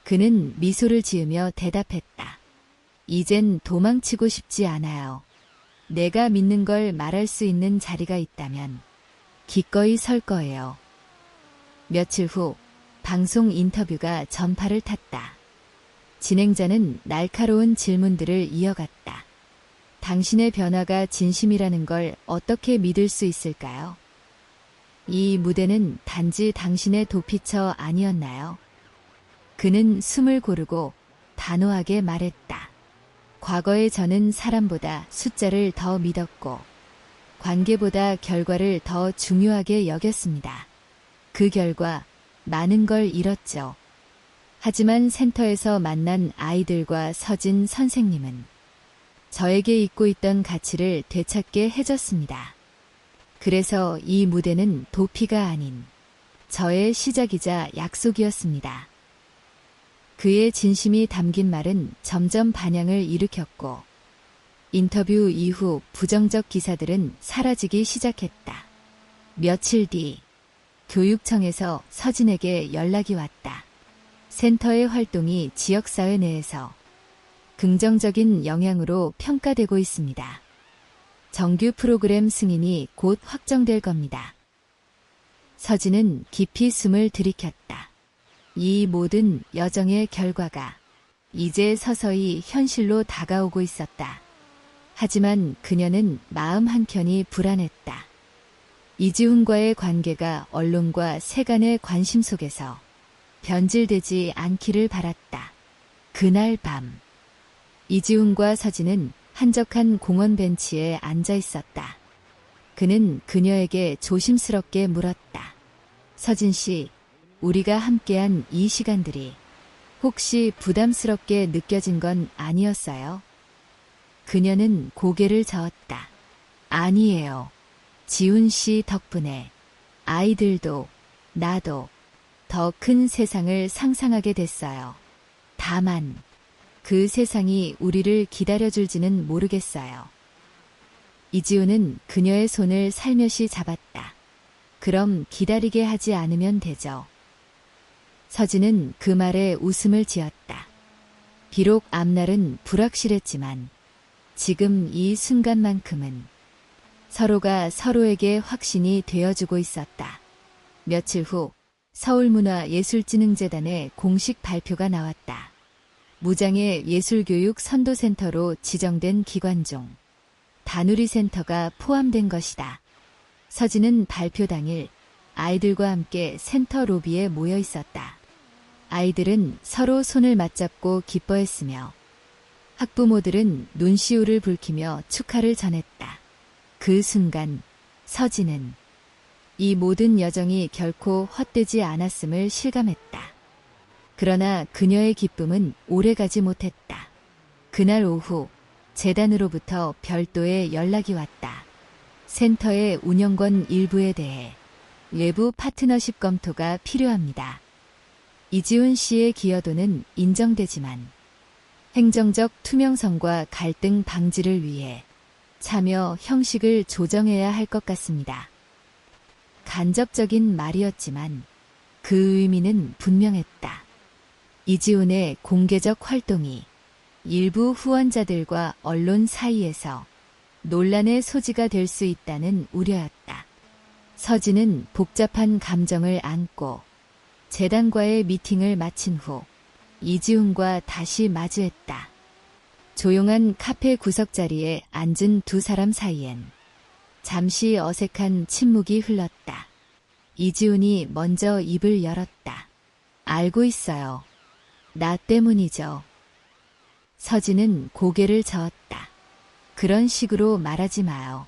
그는 미소를 지으며 대답했다. 이젠 도망치고 싶지 않아요. 내가 믿는 걸 말할 수 있는 자리가 있다면 기꺼이 설 거예요. 며칠 후 방송 인터뷰가 전파를 탔다. 진행자는 날카로운 질문들을 이어갔다. 당신의 변화가 진심이라는 걸 어떻게 믿을 수 있을까요? 이 무대는 단지 당신의 도피처 아니었나요? 그는 숨을 고르고 단호하게 말했다. 과거의 저는 사람보다 숫자를 더 믿었고 관계보다 결과를 더 중요하게 여겼습니다. 그 결과 많은 걸 잃었죠. 하지만 센터에서 만난 아이들과 서진 선생님은 저에게 잊고 있던 가치를 되찾게 해줬습니다. 그래서 이 무대는 도피가 아닌 저의 시작이자 약속이었습니다. 그의 진심이 담긴 말은 점점 반향을 일으켰고 인터뷰 이후 부정적 기사들은 사라지기 시작했다. 며칠 뒤 교육청에서 서진에게 연락이 왔다. 센터의 활동이 지역사회 내에서 긍정적인 영향으로 평가되고 있습니다. 정규 프로그램 승인이 곧 확정될 겁니다. 서진은 깊이 숨을 들이켰다. 이 모든 여정의 결과가 이제 서서히 현실로 다가오고 있었다. 하지만 그녀는 마음 한켠이 불안했다. 이지훈과의 관계가 언론과 세간의 관심 속에서 변질되지 않기를 바랐다. 그날 밤, 이지훈과 서진은 한적한 공원 벤치에 앉아 있었다. 그는 그녀에게 조심스럽게 물었다. 서진 씨, 우리가 함께한 이 시간들이 혹시 부담스럽게 느껴진 건 아니었어요? 그녀는 고개를 저었다. 아니에요. 지훈 씨 덕분에 아이들도 나도 더 큰 세상을 상상하게 됐어요. 다만 그 세상이 우리를 기다려줄지는 모르겠어요. 이지훈은 그녀의 손을 살며시 잡았다. 그럼 기다리게 하지 않으면 되죠. 서진은 그 말에 웃음을 지었다. 비록 앞날은 불확실했지만 지금 이 순간만큼은 서로가 서로에게 확신이 되어주고 있었다. 며칠 후 서울문화예술진흥재단의 공식 발표가 나왔다. 무장의 예술교육 선도센터로 지정된 기관 중 다누리센터가 포함된 것이다. 서진은 발표 당일 아이들과 함께 센터 로비에 모여 있었다. 아이들은 서로 손을 맞잡고 기뻐했으며 학부모들은 눈시울을 붉히며 축하를 전했다. 그 순간 서진은 이 모든 여정이 결코 헛되지 않았음을 실감했다. 그러나 그녀의 기쁨은 오래가지 못했다. 그날 오후 재단으로부터 별도의 연락이 왔다. 센터의 운영권 일부에 대해 외부 파트너십 검토가 필요합니다. 이지훈 씨의 기여도는 인정되지만 행정적 투명성과 갈등 방지를 위해 참여 형식을 조정해야 할 것 같습니다. 간접적인 말이었지만 그 의미는 분명했다. 이지훈의 공개적 활동이 일부 후원자들과 언론 사이에서 논란의 소지가 될 수 있다는 우려였다. 서진은 복잡한 감정을 안고 재단과의 미팅을 마친 후 이지훈과 다시 마주했다. 조용한 카페 구석자리에 앉은 두 사람 사이엔 잠시 어색한 침묵이 흘렀다. 이지훈이 먼저 입을 열었다. 알고 있어요. 나 때문이죠. 서진은 고개를 저었다. 그런 식으로 말하지 마요.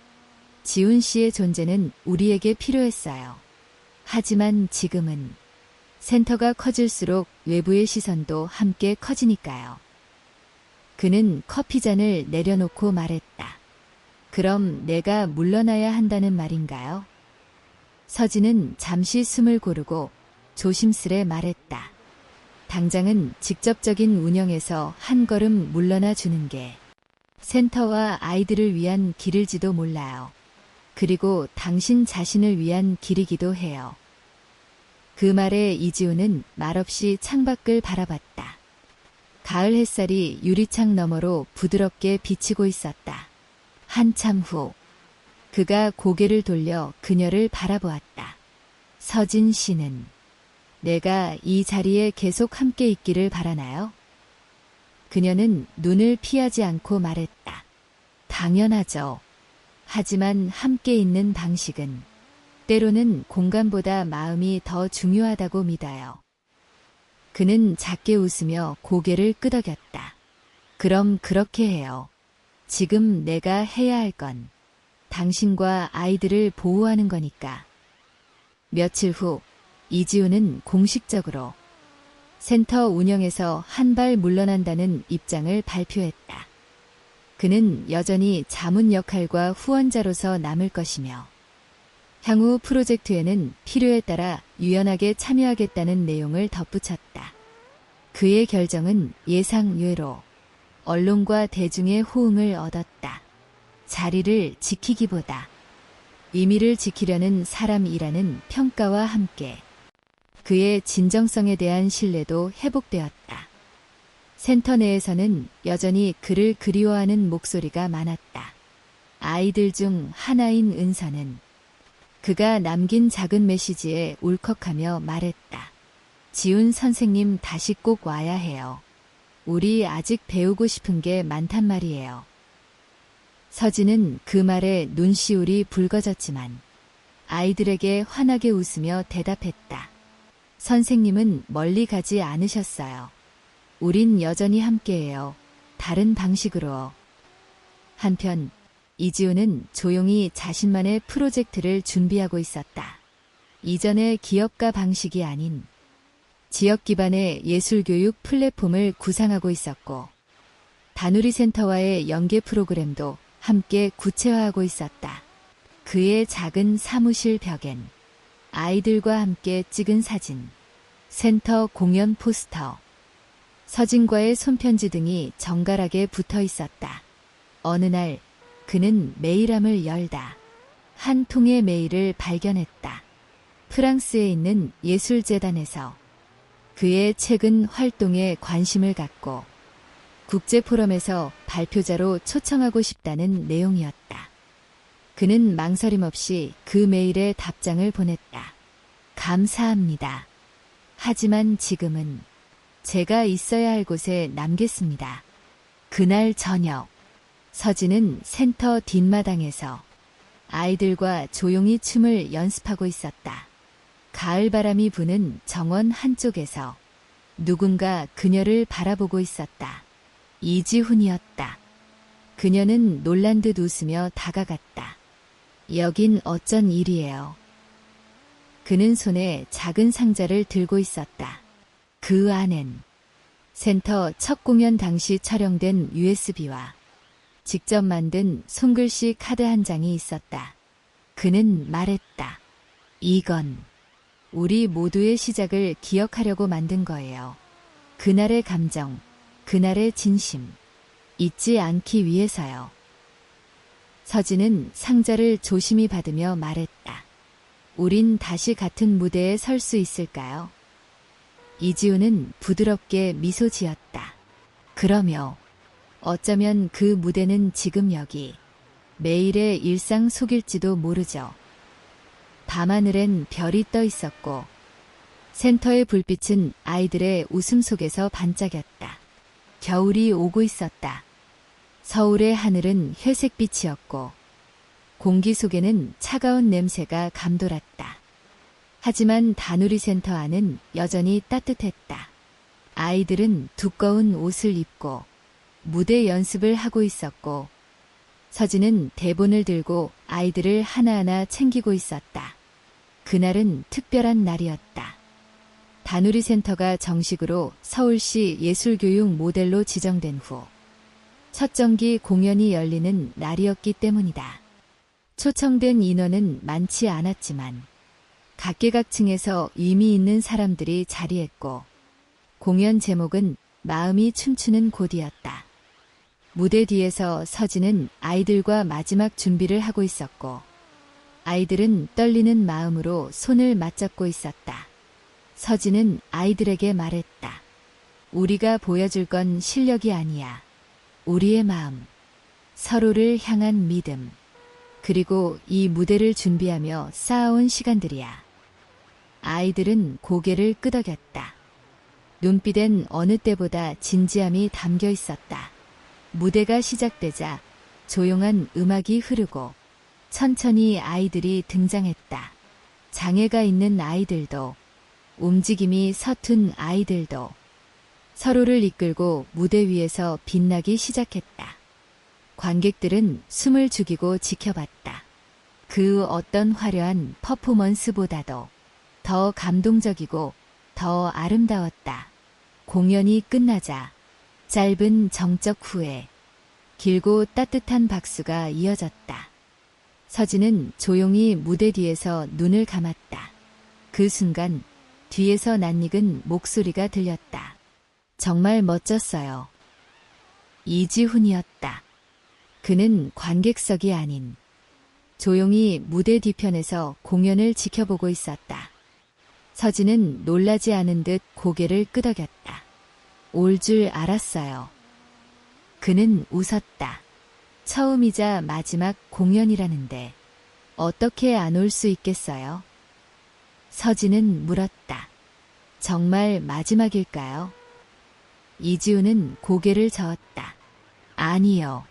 지훈 씨의 존재는 우리에게 필요했어요. 하지만 지금은 센터가 커질수록 외부의 시선도 함께 커지니까요. 그는 커피잔을 내려놓고 말했다. 그럼 내가 물러나야 한다는 말인가요? 서진은 잠시 숨을 고르고 조심스레 말했다. 당장은 직접적인 운영에서 한 걸음 물러나 주는 게 센터와 아이들을 위한 길일지도 몰라요. 그리고 당신 자신을 위한 길이기도 해요. 그 말에 이지훈은 말없이 창밖을 바라봤다. 가을 햇살이 유리창 너머로 부드럽게 비치고 있었다. 한참 후 그가 고개를 돌려 그녀를 바라보았다. 서진 씨는 내가 이 자리에 계속 함께 있기를 바라나요? 그녀는 눈을 피하지 않고 말했다. 당연하죠. 하지만 함께 있는 방식은 때로는 공간보다 마음이 더 중요하다고 믿어요. 그는 작게 웃으며 고개를 끄덕였다. 그럼 그렇게 해요. 지금 내가 해야 할 건 당신과 아이들을 보호하는 거니까. 며칠 후 이지훈은 공식적으로 센터 운영에서 한 발 물러난다는 입장을 발표했다. 그는 여전히 자문 역할과 후원자로서 남을 것이며 향후 프로젝트에는 필요에 따라 유연하게 참여하겠다는 내용을 덧붙였다. 그의 결정은 예상외로 언론과 대중의 호응을 얻었다. 자리를 지키기보다 의미를 지키려는 사람이라는 평가와 함께 그의 진정성에 대한 신뢰도 회복되었다. 센터 내에서는 여전히 그를 그리워하는 목소리가 많았다. 아이들 중 하나인 은서는 그가 남긴 작은 메시지에 울컥하며 말했다. 지훈 선생님 다시 꼭 와야 해요. 우리 아직 배우고 싶은 게 많단 말이에요. 서진은 그 말에 눈시울이 붉어졌지만 아이들에게 환하게 웃으며 대답했다. 선생님은 멀리 가지 않으셨어요. 우린 여전히 함께해요. 다른 방식으로. 한편 이지우는 조용히 자신만의 프로젝트를 준비하고 있었다. 이전의 기업가 방식이 아닌 지역 기반의 예술교육 플랫폼을 구상하고 있었고 다누리 센터와의 연계 프로그램도 함께 구체화하고 있었다. 그의 작은 사무실 벽엔 아이들과 함께 찍은 사진, 센터 공연 포스터, 서진과의 손편지 등이 정갈하게 붙어 있었다. 어느 날 그는 메일함을 열다 한 통의 메일을 발견했다. 프랑스에 있는 예술재단에서 그의 최근 활동에 관심을 갖고 국제포럼에서 발표자로 초청하고 싶다는 내용이었다. 그는 망설임 없이 그 메일에 답장을 보냈다. 감사합니다. 하지만 지금은 제가 있어야 할 곳에 남겠습니다. 그날 저녁, 서진은 센터 뒷마당에서 아이들과 조용히 춤을 연습하고 있었다. 가을바람이 부는 정원 한쪽에서 누군가 그녀를 바라보고 있었다. 이지훈이었다. 그녀는 놀란 듯 웃으며 다가갔다. 여긴 어쩐 일이에요. 그는 손에 작은 상자를 들고 있었다. 그 안엔 센터 첫 공연 당시 촬영된 USB와 직접 만든 손글씨 카드 한 장이 있었다. 그는 말했다. 이건 우리 모두의 시작을 기억하려고 만든 거예요. 그날의 감정, 그날의 진심, 잊지 않기 위해서요. 서진은 상자를 조심히 받으며 말했다. 우린 다시 같은 무대에 설 수 있을까요? 이지우는 부드럽게 미소 지었다. 그러며 어쩌면 그 무대는 지금 여기 매일의 일상 속일지도 모르죠. 밤하늘엔 별이 떠 있었고 센터의 불빛은 아이들의 웃음 속에서 반짝였다. 겨울이 오고 있었다. 서울의 하늘은 회색빛이었고 공기 속에는 차가운 냄새가 감돌았다. 하지만 다누리 센터 안은 여전히 따뜻했다. 아이들은 두꺼운 옷을 입고 무대 연습을 하고 있었고 서진은 대본을 들고 아이들을 하나하나 챙기고 있었다. 그날은 특별한 날이었다. 다누리 센터가 정식으로 서울시 예술교육 모델로 지정된 후 첫 정기 공연이 열리는 날이었기 때문이다. 초청된 인원은 많지 않았지만 각계각층에서 의미 있는 사람들이 자리했고 공연 제목은 마음이 춤추는 곳이었다. 무대 뒤에서 서진은 아이들과 마지막 준비를 하고 있었고 아이들은 떨리는 마음으로 손을 맞잡고 있었다. 서진은 아이들에게 말했다. 우리가 보여줄 건 실력이 아니야. 우리의 마음, 서로를 향한 믿음, 그리고 이 무대를 준비하며 쌓아온 시간들이야. 아이들은 고개를 끄덕였다. 눈빛엔 어느 때보다 진지함이 담겨 있었다. 무대가 시작되자 조용한 음악이 흐르고 천천히 아이들이 등장했다. 장애가 있는 아이들도 움직임이 서툰 아이들도 서로를 이끌고 무대 위에서 빛나기 시작했다. 관객들은 숨을 죽이고 지켜봤다. 그 어떤 화려한 퍼포먼스보다도 더 감동적이고 더 아름다웠다. 공연이 끝나자 짧은 정적 후에 길고 따뜻한 박수가 이어졌다. 서진은 조용히 무대 뒤에서 눈을 감았다. 그 순간 뒤에서 낯익은 목소리가 들렸다. 정말 멋졌어요. 이지훈이었다. 그는 관객석이 아닌 조용히 무대 뒤편에서 공연을 지켜보고 있었다. 서진은 놀라지 않은 듯 고개를 끄덕였다. 올 줄 알았어요. 그는 웃었다. 처음이자 마지막 공연이라는데 어떻게 안 올 수 있겠어요? 서진은 물었다. 정말 마지막일까요? 이지우는 고개를 저었다. 아니요.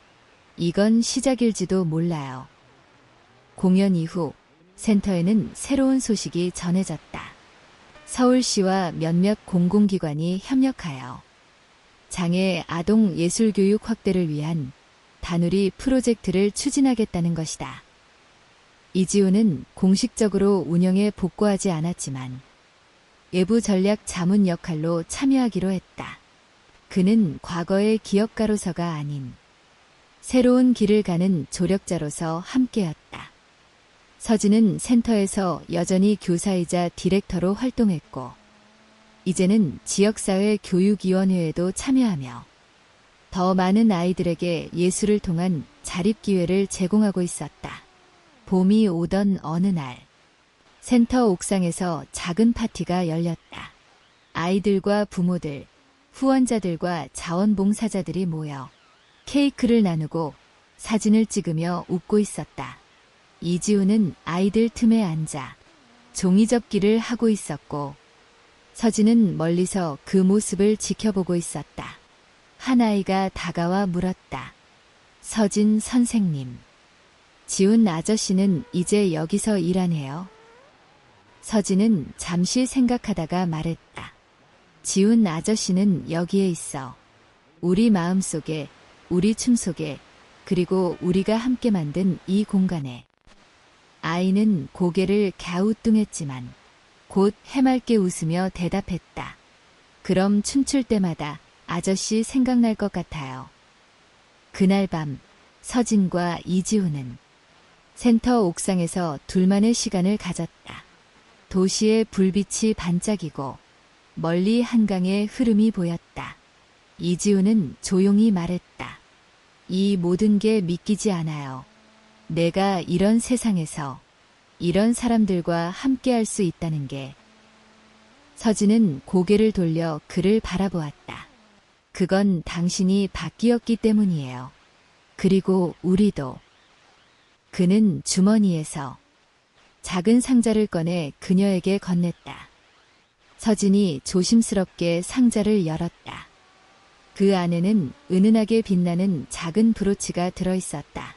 이건 시작일지도 몰라요. 공연 이후 센터에는 새로운 소식이 전해졌다. 서울시와 몇몇 공공기관이 협력하여 장애 아동 예술교육 확대를 위한 다누리 프로젝트를 추진하겠다는 것이다. 이지우는 공식적으로 운영에 복구하지 않았지만 외부 전략 자문 역할로 참여하기로 했다. 그는 과거의 기업가로서가 아닌 새로운 길을 가는 조력자로서 함께였다. 서진은 센터에서 여전히 교사이자 디렉터로 활동했고 이제는 지역사회 교육위원회에도 참여하며 더 많은 아이들에게 예술을 통한 자립기회를 제공하고 있었다. 봄이 오던 어느 날 센터 옥상에서 작은 파티가 열렸다. 아이들과 부모들, 후원자들과 자원봉사자들이 모여 케이크를 나누고 사진을 찍으며 웃고 있었다. 이지우는 아이들 틈에 앉아 종이접기를 하고 있었고 서진은 멀리서 그 모습을 지켜보고 있었다. 한 아이가 다가와 물었다. 서진 선생님, 지훈 아저씨는 이제 여기서 일하네요. 서진은 잠시 생각하다가 말했다. 지훈 아저씨는 여기에 있어. 우리 마음속에, 우리 춤 속에, 그리고 우리가 함께 만든 이 공간에. 아이는 고개를 갸우뚱했지만 곧 해맑게 웃으며 대답했다. 그럼 춤출 때마다 아저씨 생각날 것 같아요. 그날 밤 서진과 이지우는 센터 옥상에서 둘만의 시간을 가졌다. 도시의 불빛이 반짝이고 멀리 한강의 흐름이 보였다. 이지우는 조용히 말했다. 이 모든 게 믿기지 않아요. 내가 이런 세상에서 이런 사람들과 함께할 수 있다는 게. 서진은 고개를 돌려 그를 바라보았다. 그건 당신이 바뀌었기 때문이에요. 그리고 우리도. 그는 주머니에서 작은 상자를 꺼내 그녀에게 건넸다. 서진이 조심스럽게 상자를 열었다. 그 안에는 은은하게 빛나는 작은 브로치가 들어있었다.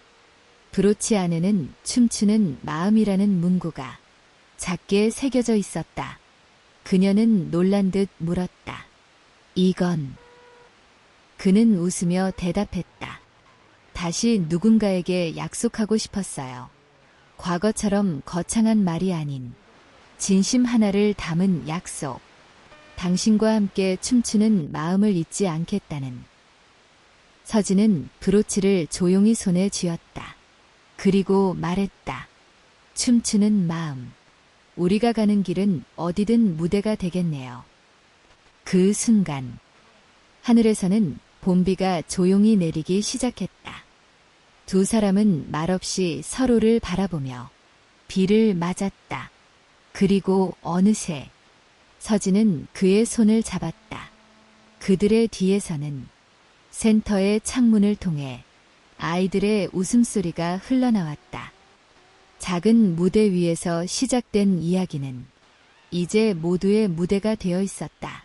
브로치 안에는 춤추는 마음이라는 문구가 작게 새겨져 있었다. 그녀는 놀란 듯 물었다. 이건. 그는 웃으며 대답했다. 다시 누군가에게 약속하고 싶었어요. 과거처럼 거창한 말이 아닌 진심 하나를 담은 약속. 당신과 함께 춤추는 마음을 잊지 않겠다는. 서진은 브로치를 조용히 손에 쥐었다. 그리고 말했다. 춤추는 마음. 우리가 가는 길은 어디든 무대가 되겠네요. 그 순간 하늘에서는 봄비가 조용히 내리기 시작했다. 두 사람은 말없이 서로를 바라보며 비를 맞았다. 그리고 어느새 서진은 그의 손을 잡았다. 그들의 뒤에서는 센터의 창문을 통해 아이들의 웃음소리가 흘러나왔다. 작은 무대 위에서 시작된 이야기는 이제 모두의 무대가 되어 있었다.